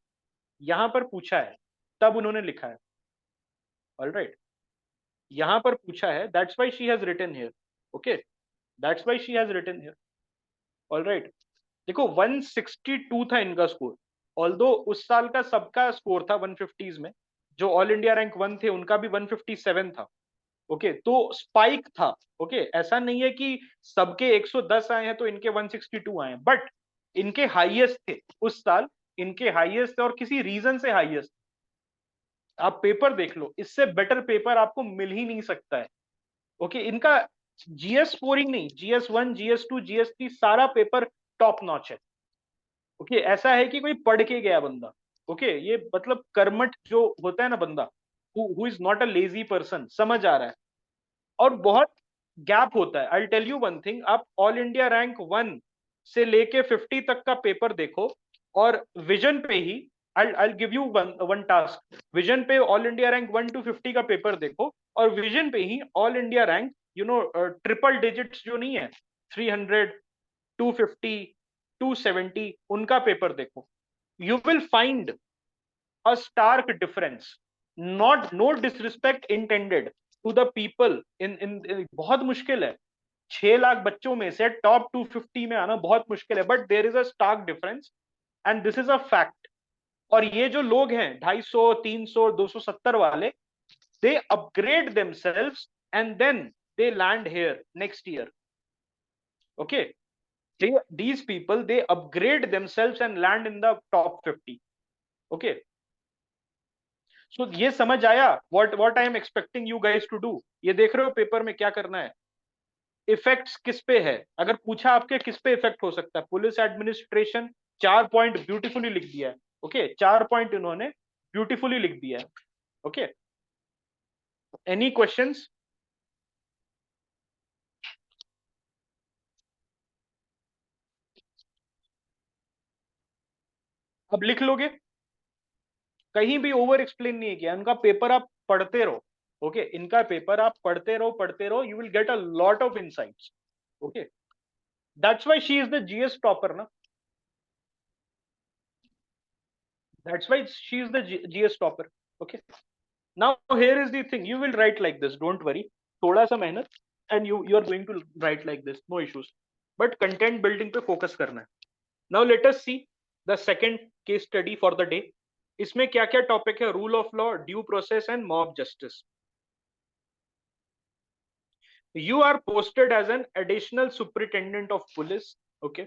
यहां पर पूछा है तब उन्होंने लिखा है, ऑलराइट, यहां पर पूछा है, that's why she has written here, okay, that's why she has written here, alright. देखो 162 था इनका स्कोर, ऑल्दो उस साल का सबका स्कोर था 150s में, जो ऑल इंडिया रैंक 1 थे उनका भी 157 था, ओके, तो स्पाइक था, ओके, ऐसा नहीं है कि सबके 110 आए हैं तो इनके 162 आए हैं, बट इनके हाईएस्ट थे उस साल, इनके हाईएस्ट थे और किसी रीजन से हाईएस्ट। आप पेपर देख लो, इससे बेटर पेपर आपको मिल ही नहीं सकता है, ओके। इनका जीएस स्कोरिंग नहीं, GS1 GS2 GS3 सारा पेपर टॉप नॉच है, ओके। ऐसा है कि कोई पढ़ के गया बंदा, ओके, ये मतलब कर्मठ जो होता है ना बंदा, who is not a lazy person, समझ आ रहा है। और बहुत गैप होता है, I tell you one thing, आप ऑल इंडिया रैंक 1 से लेके 50 तक का पेपर देखो, और विजन पे ही, I give you one task, Vision पे ऑल इंडिया रैंक 1 to 50 का पेपर देखो, और विजन पे ही all India rank, triple digits जो नहीं है, 300, 250, 270, उनका पेपर देखो, you will find a stark difference, not no disrespect intended to the people in बहुत मुश्किल है, 6 लाख बच्चों में से टॉप 250 में आना बहुत मुश्किल है, but there is a stark difference and this is a fact. और ये जो लोग हैं 250, 300, 270 वाले, they upgrade themselves and then they land here next year, okay, these people they upgrade themselves and land in the top 50, okay। So ये समझ आया what I am expecting you guys to do. ये देख रहे हो paper में क्या करना है, इफेक्ट्स किस पे है, अगर पूछा आपके किस पे इफेक्ट हो सकता है, पुलिस एडमिनिस्ट्रेशन, 4 पॉइंट ब्यूटीफुली लिख दिया है, ओके, 4 पॉइंट इन्होंने ब्यूटीफुली लिख दिया है, ओके। Any questions? अब लिख लोगे, कहीं भी ओवर एक्सप्लेन नहीं किया, उनका पेपर आप पढ़ते रहो, ओके, इनका पेपर आप पढ़ते रहो, you will get a lot of insights, okay, that's why she is the GS topper ना। That's why she is the GS topper. Okay. Now here is the thing. You will write like this. Don't worry. थोड़ा सा मेहनत and you are going to write like this. No issues. But content building पे focus करना है. Now let us see the second case study for the day. इसमें क्या क्या topic है? Rule of law, due process and mob justice. You are posted as an additional superintendent of police. Okay.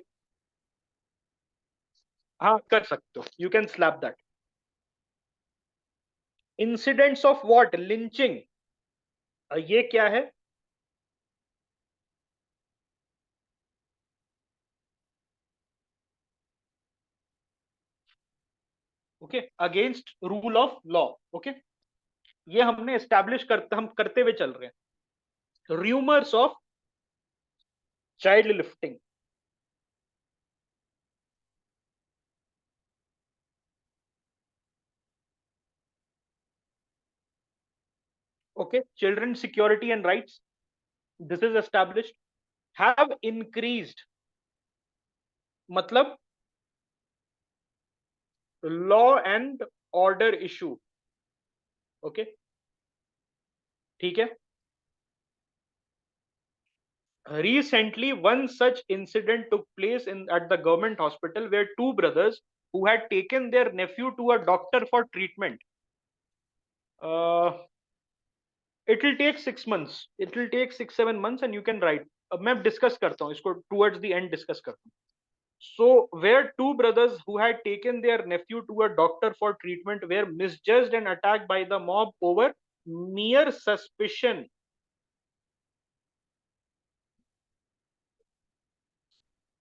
हाँ कर सकते हो. You can slap that. Incidents of what? Lynching. ये क्या है? Okay, against rule of law. Okay, ये हमने establish करते हम करते हुए चल रहे हैं. Rumours of child lifting. Okay, children security and rights, this is established. Have increased मतलब law and order issue. Okay, ठीक है. Recently, one such incident took place at the government hospital where two brothers who had taken their nephew to a doctor for treatment. It will take 6 months. It will take 6-7 months, and you can write. अब मैं discuss करता हूँ इसको, towards the end discuss करता हूँ. So, where two brothers who had taken their nephew to a doctor for treatment were misjudged and attacked by the mob over mere suspicion.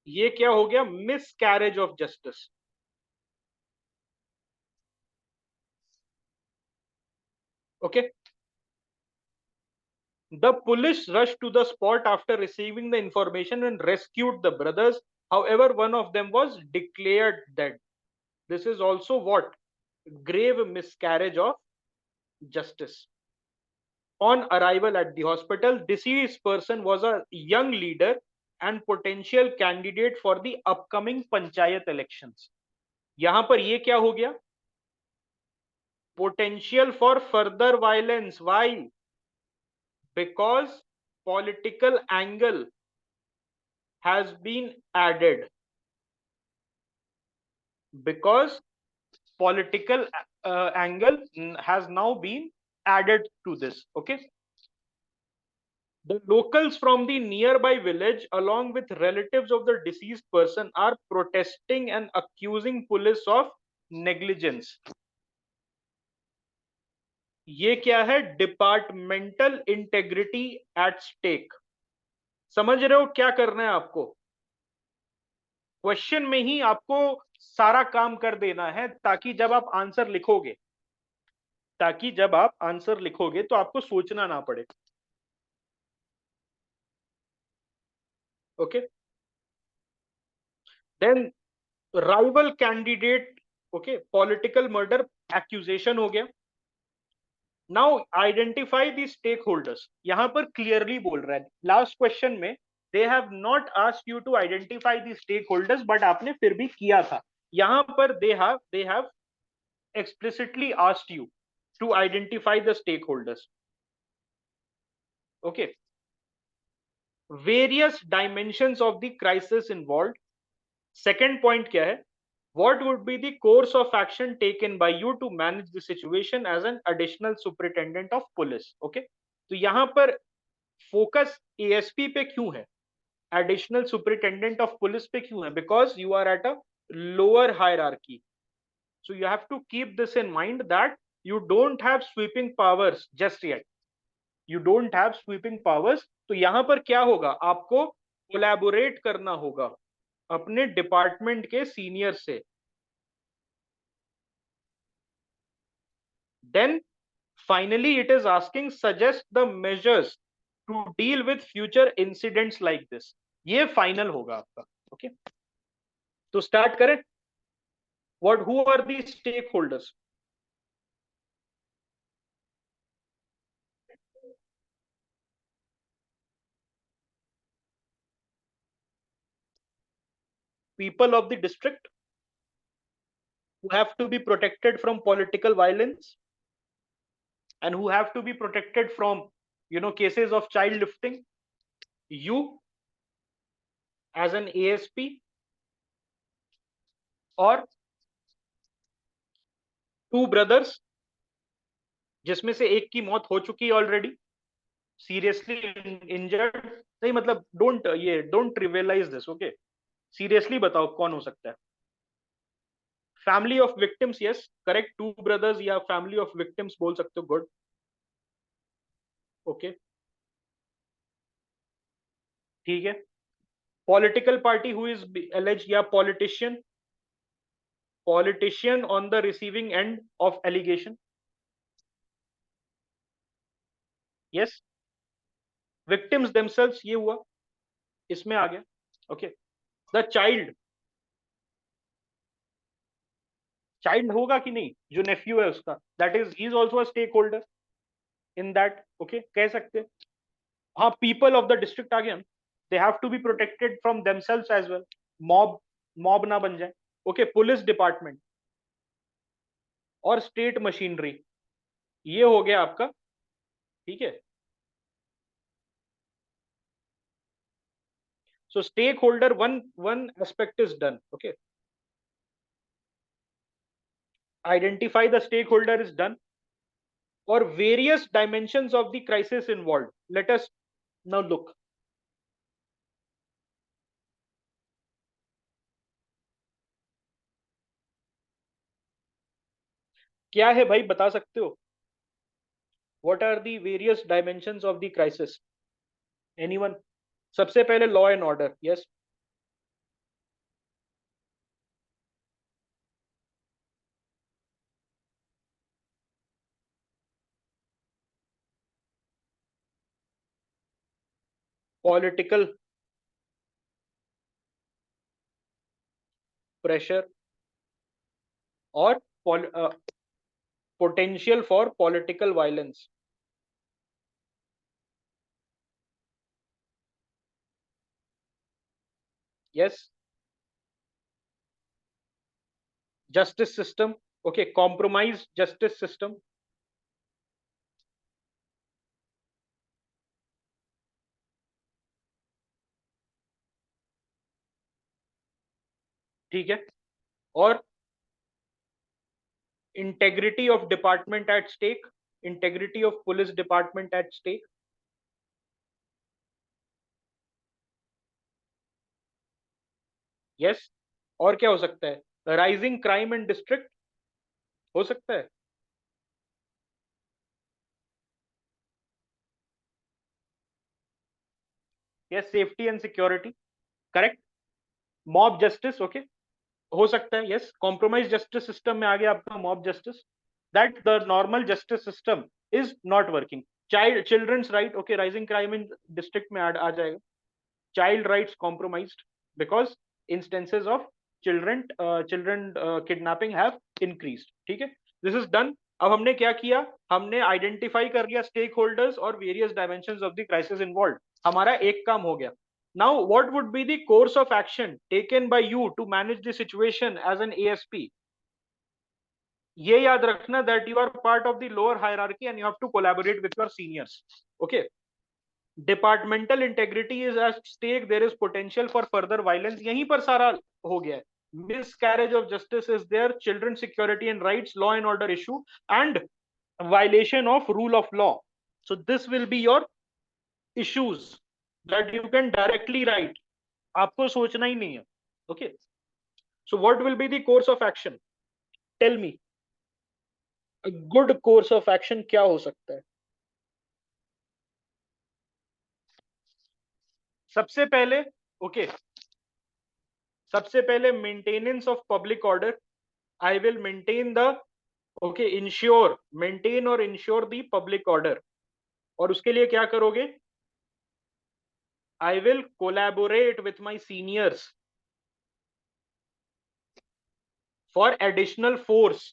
ये क्या हो गया? Miscarriage of justice. Okay. The police rushed to the spot after receiving the information and rescued the brothers. However, one of them was declared dead. This is also what? Grave miscarriage of justice. On arrival at the hospital, deceased person was a young leader and potential candidate for the upcoming panchayat elections. यहां पर ये क्या हो गया? Potential for further violence. Why? Because political angle has been added. Because political angle has now been added to this. Okay. The locals from the nearby village along with relatives of the deceased person are protesting and accusing police of negligence. ये क्या है? Departmental integrity at stake. समझ रहे हो क्या करना है आपको? क्वेश्चन में ही आपको सारा काम कर देना है ताकि जब आप आंसर लिखोगे तो आपको सोचना ना पड़े. Okay. Then rival candidate. Okay, political murder accusation हो गया. Now identify the stakeholders. यहां पर क्लियरली बोल रहा है. लास्ट क्वेश्चन में they have not asked you to identify the stakeholders, but आपने फिर भी किया था. यहां पर they have explicitly asked you to identify the stakeholders. Okay. Various dimensions of the crisis involved. Second point क्या है? What would be the course of action taken by you to manage the situation as an additional superintendent of police? Okay. तो यहां पर focus ASP पे क्यों है? Additional superintendent of police पे क्यों है? Because you are at a lower hierarchy. So you have to keep this in mind that you don't have sweeping powers just yet. You don't have sweeping powers. तो यहां पर क्या होगा? आपको collaborate करना होगा अपने डिपार्टमेंट के सीनियर से. Then finally it is asking suggest the measures to deal with future incidents like this. ये फाइनल होगा आपका. ओके, तो स्टार्ट करें. Who are the stakeholders? People of the district, who have to be protected from political violence and who have to be protected from, cases of child lifting. You as an ASP, और two brothers जिसमें से एक की मौत हो चुकी है already, seriously injured, नहीं मतलब don't trivialise this, okay, seriously बताओ कौन हो सकता है. Family of victims, yes correct, two brothers या फैमिली ऑफ विक्टिम्स बोल सकते हो, गुड, ओके, ठीक है. Political party who is allege, या politician on the receiving end of allegation, yes. Victims themselves, ये हुआ, इसमें आ गया, ओके. द चाइल्ड होगा कि नहीं, जो नेफ्यू है उसका, that is he is also a stakeholder in that, okay, कह सकते हैं. हाँ, पीपल ऑफ द डिस्ट्रिक्ट आ गया, they have to be protected from themselves as well, mob ना बन जाए, ओके. पुलिस डिपार्टमेंट और स्टेट मशीनरी, ये हो गया आपका, ठीक है. So stakeholder, one aspect is done, okay. Identify the stakeholder is done, or various dimensions of the crisis involved. Let us now look. क्या है भाई, बता सकते हो? What are the various dimensions of the crisis? Anyone? सबसे पहले law and order, yes. Political pressure or potential for political violence. Yes. Justice system, okay, compromised justice system. ठीक है. और integrity of department at stake, integrity of police department at stake. Yes. और क्या हो सकता है? राइजिंग क्राइम इन डिस्ट्रिक्ट हो सकता है. Yes, safety and security, correct. Mob justice, okay, हो सकता है. यस, कॉम्प्रोमाइज जस्टिस सिस्टम में आ गया आपका mob justice, that the normal justice system is not working. Children's right, okay, rising crime in district में आ जाएगा. Child rights compromised because instances of children kidnapping have increased. ठीक है, this is done. अब हमने क्या किया, हमने आइडेंटिफाई कर लिया स्टेक होल्डर्स और various dimensions of the crisis involved. हमारा एक काम हो गया. Now what would be the course of action taken by you to manage the situation as an ASP? ये याद रखना that you are part of the lower hierarchy and you have to collaborate with your seniors, okay. Departmental integrity is at stake, there is potential for further violence. यहीं पर सारा हो गया है. miscarriage of justice is there, children security and rights, law and order issue, and violation of rule of law. So this will be your issues that you can directly write. आपको सोचना ही नहीं है, okay. So what will be the course of action? Tell me, a good course of action क्या हो सकता है? सबसे पहले, okay, सबसे पहले maintenance of public order. I will maintain the, okay, ensure, maintain और इंश्योर द पब्लिक ऑर्डर. और उसके लिए क्या करोगे? I will collaborate with my seniors for additional force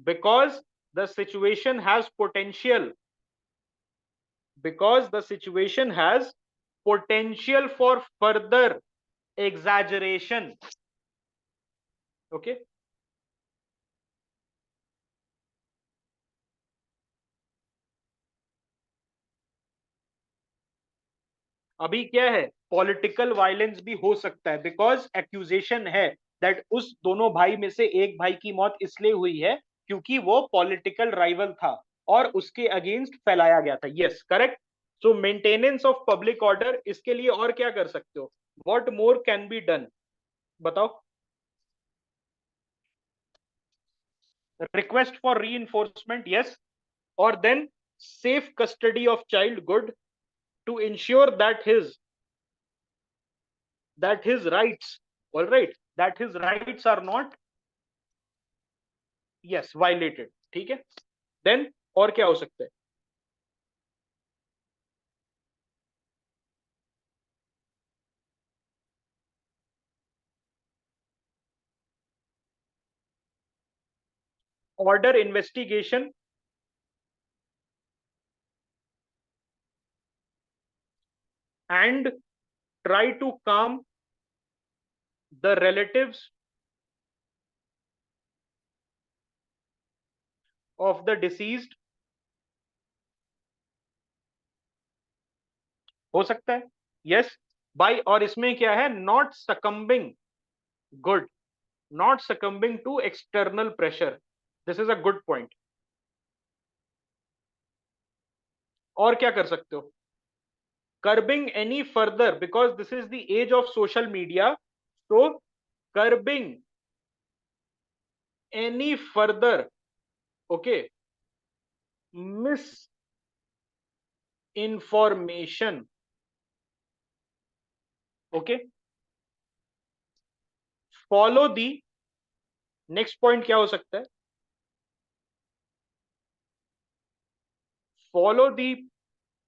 because the situation has potential, because the situation has potential for further exaggeration. Okay अभी क्या है, political violence भी हो सकता है, बिकॉज एक्यूजेशन है दैट उस दोनों भाई में से एक भाई की मौत इसलिए हुई है क्योंकि वो पॉलिटिकल राइवल था और उसके अगेंस्ट फैलाया गया था। Yes correct. So maintenance of public order, इसके लिए और क्या कर सकते हो, what more can be done, बताओ। Request for reinforcement, yes, और then safe custody of child, good, to ensure that his rights, all right, that his rights are not, yes, violated, ठीक है। देन और क्या हो सकता है, order investigation and try to calm the relatives of the deceased, हो सकता है, यस, बाय, और इसमें क्या है, not succumbing, good, not succumbing to external pressure, this is a good point. और क्या कर सकते हो, curbing any further, because this is the age of social media, so curbing any further, okay, misinformation, okay, follow the, next point क्या हो सकता है, follow the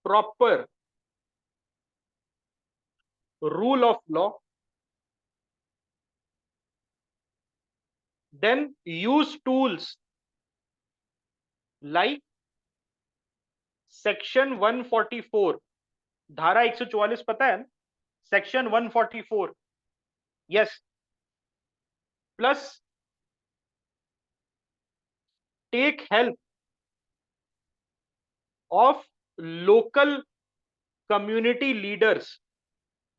proper rule of law, then use tools like section 144, धारा 144 पता है, section 144, yes, plus take help of local community leaders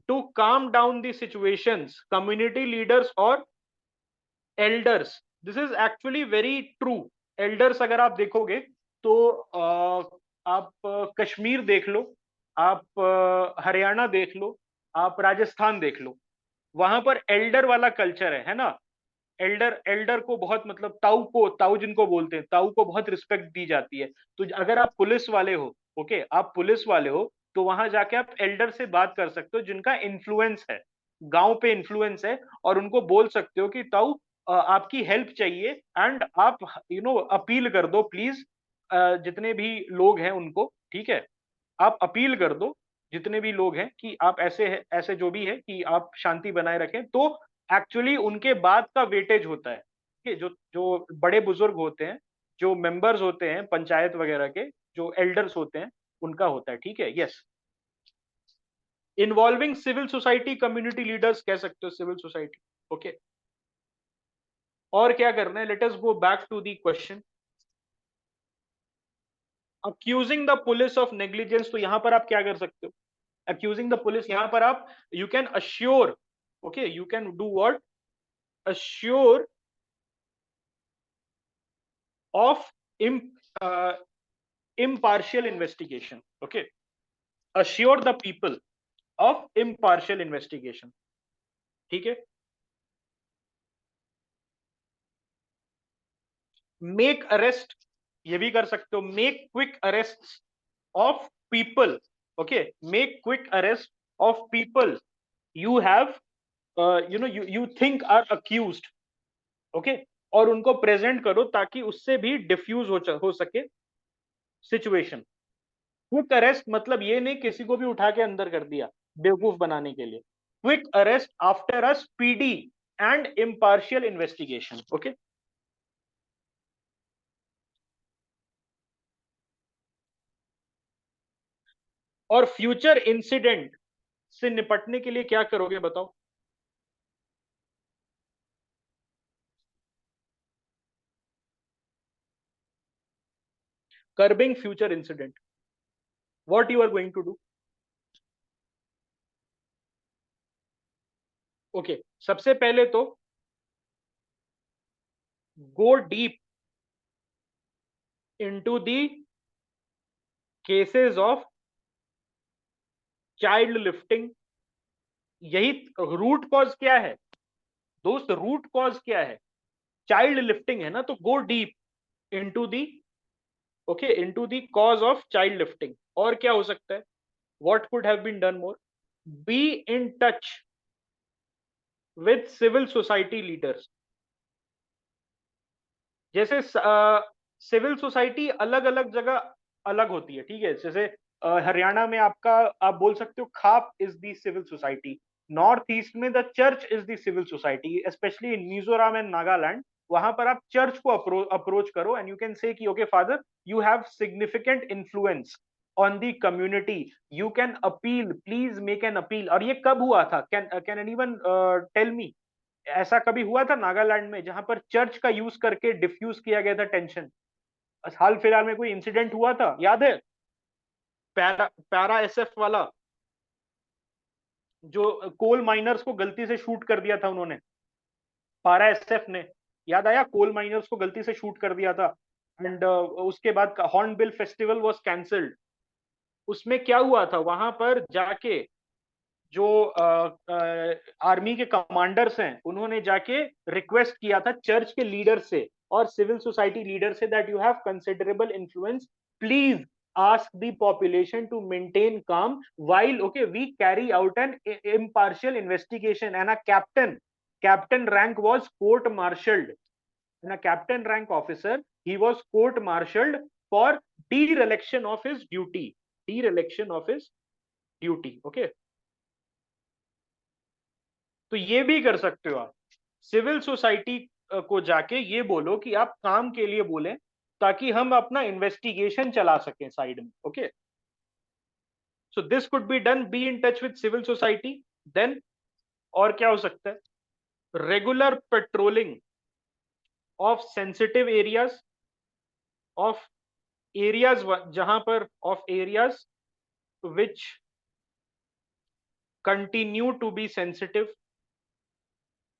to calm down the situations, community leaders और elders, this is actually very true. Elders अगर आप देखोगे तो आप कश्मीर देख लो, आप हरियाणा देख लो, आप राजस्थान देख लो, वहां पर एल्डर वाला कल्चर है ना। एल्डर एल्डर को बहुत, मतलब ताऊ को, ताऊ जिनको बोलते हैं, ताऊ को बहुत रिस्पेक्ट दी जाती है। तो अगर आप पुलिस वाले हो, ओके, आप पुलिस वाले हो, तो वहां जाके आप एल्डर से बात कर सकते हो जिनका इन्फ्लुएंस है, गांव पे इन्फ्लुएंस है, और उनको बोल सकते हो कि ताऊ आपकी हेल्प चाहिए, एंड आप अपील कर दो प्लीज, जितने भी लोग हैं उनको, ठीक है, आप अपील कर दो जितने भी लोग हैं कि आप ऐसे ऐसे जो भी है कि आप शांति बनाए रखें, तो एक्चुअली उनके बाद का वेटेज होता है कि जो जो बड़े बुजुर्ग होते हैं, जो मेंबर्स होते हैं पंचायत वगैरह के, जो एल्डर्स होते हैं, उनका होता है, ठीक है, yes. Involving civil society, community leaders कह सकते हो, सिविल सोसाइटी, ओके। और क्या करना है, let us go back to the question, accusing the police of negligence, तो यहां पर आप क्या कर सकते हो, accusing the police, यहां पर आप, you can assure, okay, you can do what, assure of im, uh, impartial investigation, okay, assure the people of impartial investigation, ठीक है। make arrest, ये भी कर सकते हो, make quick arrests of people, okay, make quick arrest of people you have, you think are accused, okay, और उनको present करो ताकि उससे भी डिफ्यूज हो सके सिचुएशन। क्विक अरेस्ट मतलब ये नहीं किसी को भी उठा के अंदर कर दिया बेवकूफ बनाने के लिए, quick arrest after a speedy and impartial investigation, okay. और फ्यूचर इंसिडेंट से निपटने के लिए क्या करोगे बताओ, curbing future incident. What you are going to do? Okay, सबसे पहले तो go deep into the cases of child lifting. यही रूट कॉज क्या है दोस्त? रूट कॉज क्या है? चाइल्ड लिफ्टिंग है ना, तो go deep into the okay into the cause of child lifting. और क्या हो सकता है? What could have been done more? Be in touch with civil society leaders. जैसे सिविल सोसाइटी अलग अलग जगह अलग होती है, ठीक है. जैसे हरियाणा में आपका आप बोल सकते हो Khap is the civil society. North east में the church is the civil society, specially in Mizoram and Nagaland. वहां पर आप चर्च को अप्रोच करो एंड यू कैन से कि okay father, you have significant influence on the community, you can appeal, please make an appeal. और ये कब हुआ था? Can anyone tell me? ऐसा कभी हुआ था नागालैंड में जहां पर चर्च का यूज करके डिफ्यूज किया गया था टेंशन? हाल फिलहाल में कोई इंसिडेंट हुआ था, याद है? पैरा एसएफ वाला, जो कोल माइनर्स को गलती से शूट कर दिया था उन्होंने, पारा एसएफ ने. याद आया? कोल माइनर्स को गलती से शूट कर दिया था एंड उसके बाद हॉर्नबिल फेस्टिवल वाज कैंसल्ड. उसमें क्या हुआ था? वहां पर जाके जो आर्मी के कमांडर्स हैं उन्होंने जाके रिक्वेस्ट किया था चर्च के लीडर से और सिविल सोसाइटी लीडर से that you have considerable influence, please ask the population to maintain calm while we carry out an impartial investigation. And a captain rank was court martialed, and a captain rank officer, he was court martialed for dereliction of his duty. Okay, तो ये भी कर सकते हो आप. Civil society को जाके ये बोलो कि आप काम के लिए बोलें ताकि हम अपना इन्वेस्टिगेशन चला सकें साइड में. Okay, so this could be done. Be in touch with civil society. Then और क्या हो सकता है? Regular patrolling of sensitive areas, of areas जहां पर of areas which continue to be sensitive,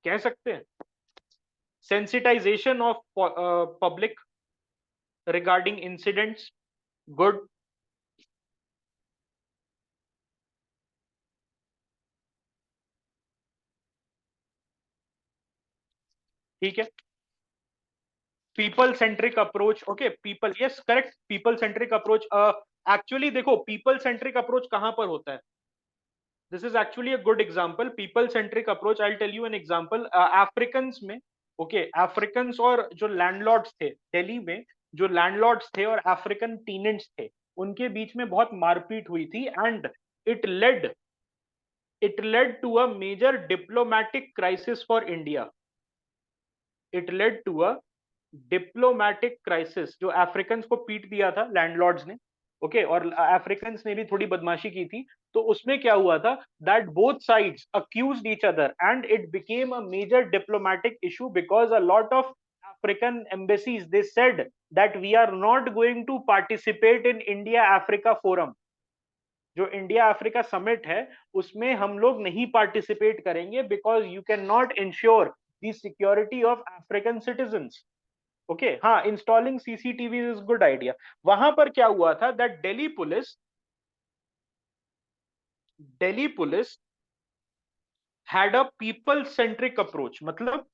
कह सकते हैं. Sensitization of public regarding incidents. Good. ठीक है. People centric approach. Okay, people, yes correct, people centric approach. Actually देखो people centric approach कहां पर होता है? This is actually a good example. People centric approach, I will tell you an example. Africans में, okay, Africans और जो landlords थे दिल्ली में, जो लैंडलॉर्ड्स थे और अफ्रीकन टीनेंट्स थे, उनके बीच में बहुत मारपीट हुई थी and it led to a major diplomatic crisis for India. It led to a diplomatic crisis. जो अफ्रीकन को पीट दिया था लैंडलॉर्ड्स ने, ओके, और अफ्रीकन ने भी थोड़ी बदमाशी की थी, तो उसमें क्या हुआ था? That both sides accused each other and it became a major diplomatic issue because a lot of African embassies, they said that we are not going to participate in India Africa Forum. जो India Africa summit है उसमें हम लोग नहीं participate करेंगे because you can not ensure the security of African citizens. Okay, हाँ, installing CCTV is good idea. वहां पर क्या हुआ था? That Delhi police had a people centric approach. मतलब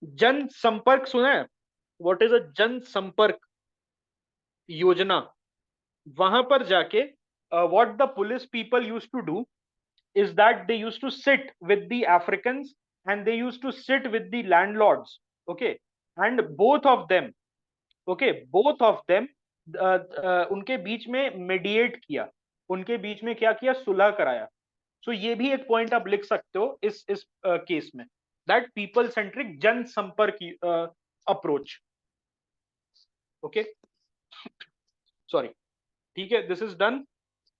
जन संपर्क, सुना है? व्हाट इज अ जन संपर्क योजना? वहां पर जाके what the police people used to do is that they used to sit with the Africans and they used to sit with the landlords. Okay, and both of them उनके बीच में mediate किया, उनके बीच में क्या किया? सुलह कराया. सो ये भी एक पॉइंट आप लिख सकते हो इस केस में, दैट पीपल सेंट्रिक जन संपर्क अप्रोच. ओके, सॉरी, ठीक है, दिस इज डन.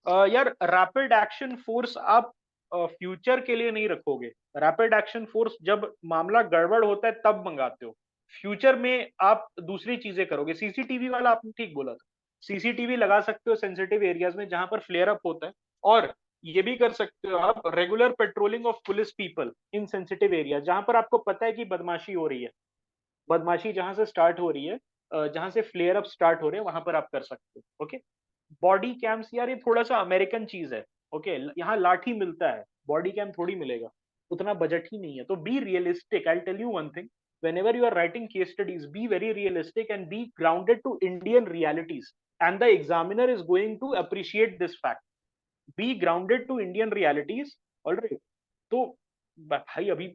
यार रैपिड एक्शन फोर्स आप फ्यूचर के लिए नहीं रखोगे. रैपिड एक्शन फोर्स जब मामला गड़बड़ होता है तब मंगाते हो. फ्यूचर में आप दूसरी चीजें करोगे. सीसीटीवी वाला आपने ठीक बोला था, सीसीटीवी लगा सकते हो सेंसिटिव एरियाज में जहां पर फ्लेयर अप होता है, और ये भी कर सकते हो आप regular patrolling of police people in sensitive area, जहां पर आपको पता है कि बदमाशी हो रही है, बदमाशी जहां से स्टार्ट हो रही है, जहां से फ्लेयर अप स्टार्ट हो रहे हैं, वहां पर आप कर सकते हो। ओके, बॉडी कैम्स यार ये थोड़ा सा अमेरिकन चीज है। ओके, यहाँ लाठी मिलता है, बॉडी कैम थोड़ी मिलेगा, उतना बजट ही नहीं है। तो be realistic, I tell you one thing, whenever you are writing case studies, be very realistic and be grounded to Indian realities, and the examiner is going to appreciate this fact. Be grounded to Indian realities. All right, तो भाई अभी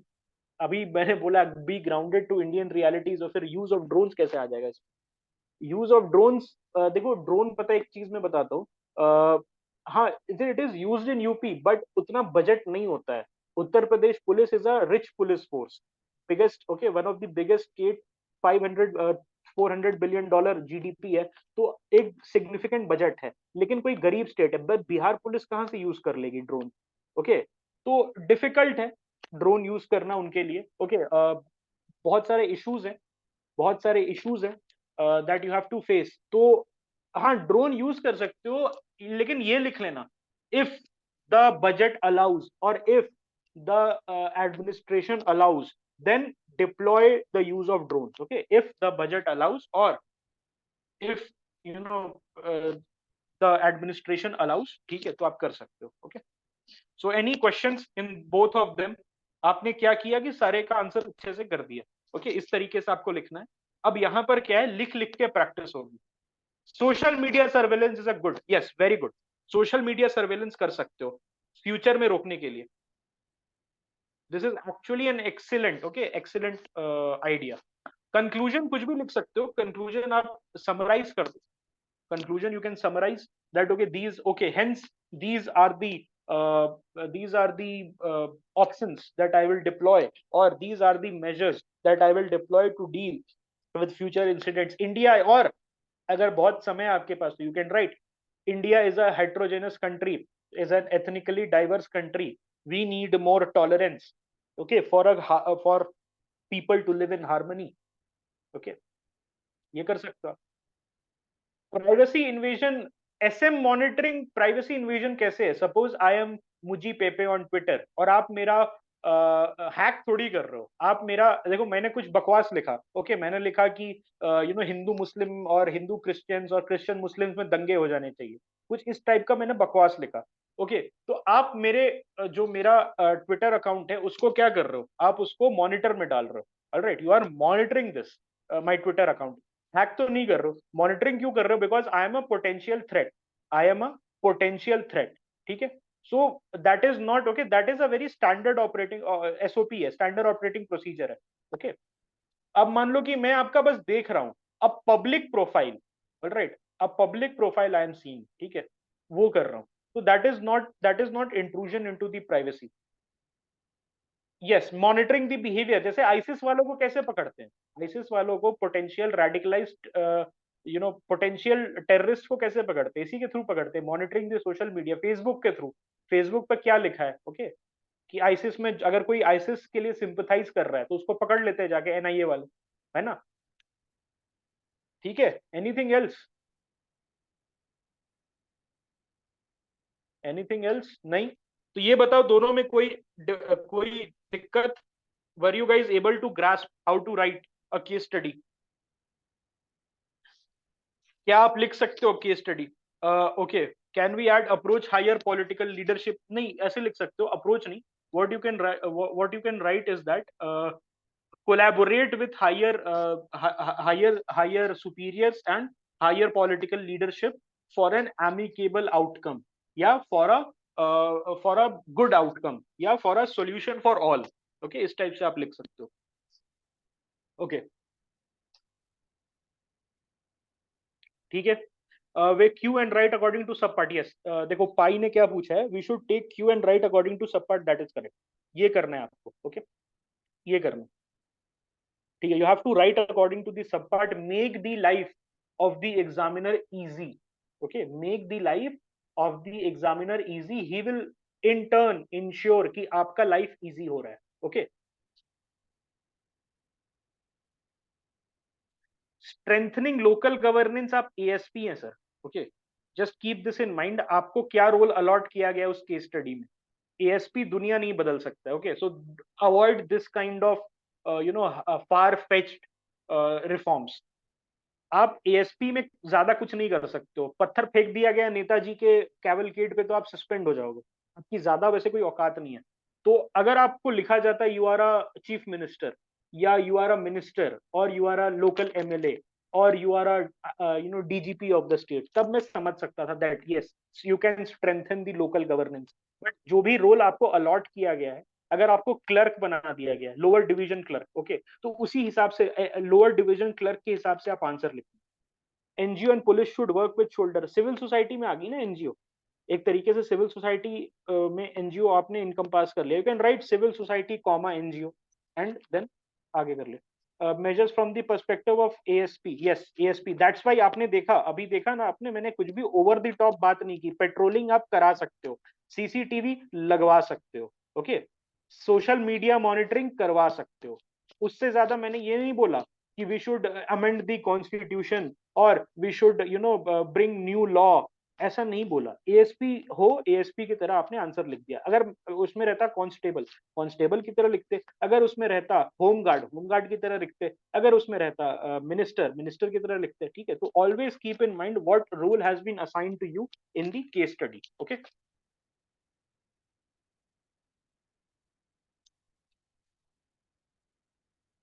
अभी मैंने बोला be grounded to Indian realities, और फिर use of drones कैसे आ जाएगा इसमें? यूज ऑफ ड्रोन्स, देखो ड्रोन, पता है एक चीज मैं बताता हूँ, हाँ it is used in UP but उतना बजट नहीं होता है। Uttar Pradesh police is a rich police force, biggest, okay, one of the biggest state, 500 $400 billion GDP है, तो एक सिग्निफिकेंट बजट है। लेकिन कोई गरीब स्टेट है, बट बिहार पुलिस कहाँ से यूज कर लेगी ड्रोन? ओके, तो डिफिकल्ट है ड्रोन यूज करना उनके लिए। ओके, बहुत सारे इश्यूज हैं, बहुत सारे इश्यूज हैं that you have to face. तो हाँ, ड्रोन यूज कर सकते हो, लेकिन ये लिख लेना, इफ द बजट अलाउज और if the administration allows, then deploy the use of drone. Okay, if the budget allows और if you know the administration allows, ठीक है, तो आप कर सकते हो। Okay, so any questions in both of them? आपने क्या किया कि सारे का आंसर अच्छे से कर दिया। ओके, इस तरीके से आपको लिखना है। अब यहां पर क्या है, लिख लिख के प्रैक्टिस होगी। Social media surveillance is a good, yes very good, social media surveillance कर सकते हो फ्यूचर में रोकने के लिए। This is actually an excellent, okay, excellent idea. Conclusion कुछ भी लिख सकते हो, कंक्लूजन आप समराइज कर दो। conclusion you can summarize that, okay, these, okay, hence these are the options that I will deploy, or these are the measures that I will deploy to deal with future incidents. India, और अगर बहुत समय आपके पास तो you can write, India is a heterogeneous country, is an ethnically diverse country, we need more tolerance, okay, for people to live in harmony. Okay, ये कर सकते हो। Privacy invasion, SM monitoring privacy invasion कैसे है? Suppose I am मुजी पेपे on Twitter, और आप मेरा हैक थोड़ी कर रहे हो, आप मेरा, देखो मैंने कुछ बकवास लिखा, ओके, मैंने लिखा कि हिंदू मुस्लिम और हिंदू क्रिश्चियंस और क्रिश्चियन मुस्लिम्स में दंगे हो जाने चाहिए, कुछ इस टाइप का मैंने बकवास लिखा। ओके, तो आप मेरे जो मेरा ट्विटर अकाउंट है उसको क्या कर रहे हो, आप उसको मॉनिटर में डाल रहे हो। Alright, you are monitoring this my Twitter account, hack तो नहीं कर रहे हो, मॉनिटरिंग क्यों कर रहे हो? Because I am a potential threat, I am a potential threat, ठीक है। So that is not okay, that is a very standard operating SOP है, स्टैंडर्ड ऑपरेटिंग प्रोसीजर है। ओके, अब मान लो कि मैं आपका बस देख रहा हूं, अब पब्लिक प्रोफाइल, राइट, अब public profile I am seeing, ठीक है, वो कर रहा हूं, तो that is not intrusion into the privacy. Yes, monitoring the behaviour, जैसे आईसिस वालों को कैसे पकड़ते हैं, आईसिस वालों को, पोटेंशियल रेडिकलाइज्ड पोटेंशियल टेररिस्ट को कैसे पकड़ते हैं? इसी के थ्रू पकड़ते हैं, monitoring the social media, Facebook के थ्रू। फेसबुक पर क्या लिखा है, ओके, कि आईसिस में अगर कोई आईसिस के लिए सिंपथाइज कर रहा है तो उसको पकड़ लेते हैं जाके एनआईए वाले, है ना? ठीक है, एनीथिंग एल्स? Anything else? नहीं? तो ये बताओ, दोनों में कोई दिक्कत? Were you guys able to grasp how to write a case study? क्या आप लिख सकते हो case study? Okay, can we add approach higher political leadership? नहीं, ऐसे लिख सकते हो, अप्रोच नहीं। what you can write is that collaborate with higher superiors and higher political leadership for an amicable outcome, या for a good outcome, या for a solution for all। Okay, इस type से आप लिख सकते हो। ओके, ठीक है। We Q and write according to sub part, yes, देखो पाई ने क्या पूछा है, we should take Q and write according to sub part, that is correct. ये करना है आपको, ओके, ये करना है, ठीक है। You have to write according to the sub part, make the life of the examiner easy. Okay, make the life of the examiner easy, he will in turn ensure कि आपका लाइफ इजी हो रहा है। Okay, strengthening local governance, आप ASP हैं sir, okay, just keep this in mind, आपको क्या role allot किया गया उस केस स्टडी में। एएसपी दुनिया नहीं बदल सकता है। Okay, so avoid this kind of far fetched reforms. आप एएसपी में ज्यादा कुछ नहीं कर सकते हो। पत्थर फेंक दिया गया नेताजी के कैवलकेड पे तो आप सस्पेंड हो जाओगे, आपकी ज्यादा वैसे कोई औकात नहीं है। तो अगर आपको लिखा जाता है you are a chief minister, या यू आर अ मिनिस्टर, और you are a local MLA, और you are a DGP of the state, तब मैं समझ सकता था that yes you can strengthen the local governance. But जो भी रोल आपको अलॉट किया गया है, अगर आपको क्लर्क बना दिया गया है, लोअर डिवीजन क्लर्क, ओके, तो उसी हिसाब से लोअर डिवीजन क्लर्क के हिसाब से आप आंसर लिखें। NGO and police should work with shoulder, civil society में आ गई ना एनजीओ, एक तरीके से सिविल सोसाइटी में एनजीओ आपने इनकम पास कर लिया। You can write civil society comma NGO and then आगे कर ले। Measures from the perspective of ASP, yes ASP, that's why आपने देखा, अभी देखा ना आपने, मैंने कुछ भी ओवर द टॉप बात नहीं की। पेट्रोलिंग आप करा सकते हो, सीसीटीवी लगवा सकते हो, ओके, सोशल मीडिया मॉनिटरिंग करवा सकते हो। उससे ज्यादा मैंने ये नहीं बोला कि we should amend the constitution और we should bring new law, ऐसा नहीं बोला। एएसपी हो, एएसपी की तरह आपने आंसर लिख दिया। अगर उसमें रहता कांस्टेबल, कांस्टेबल की तरह लिखते। अगर उसमें रहता होमगार्ड, होमगार्ड की तरह लिखते। अगर उसमें रहता मिनिस्टर, मिनिस्टर की तरह लिखते। ठीक है, तो always keep in mind what role has been assigned to you in the case study. Okay.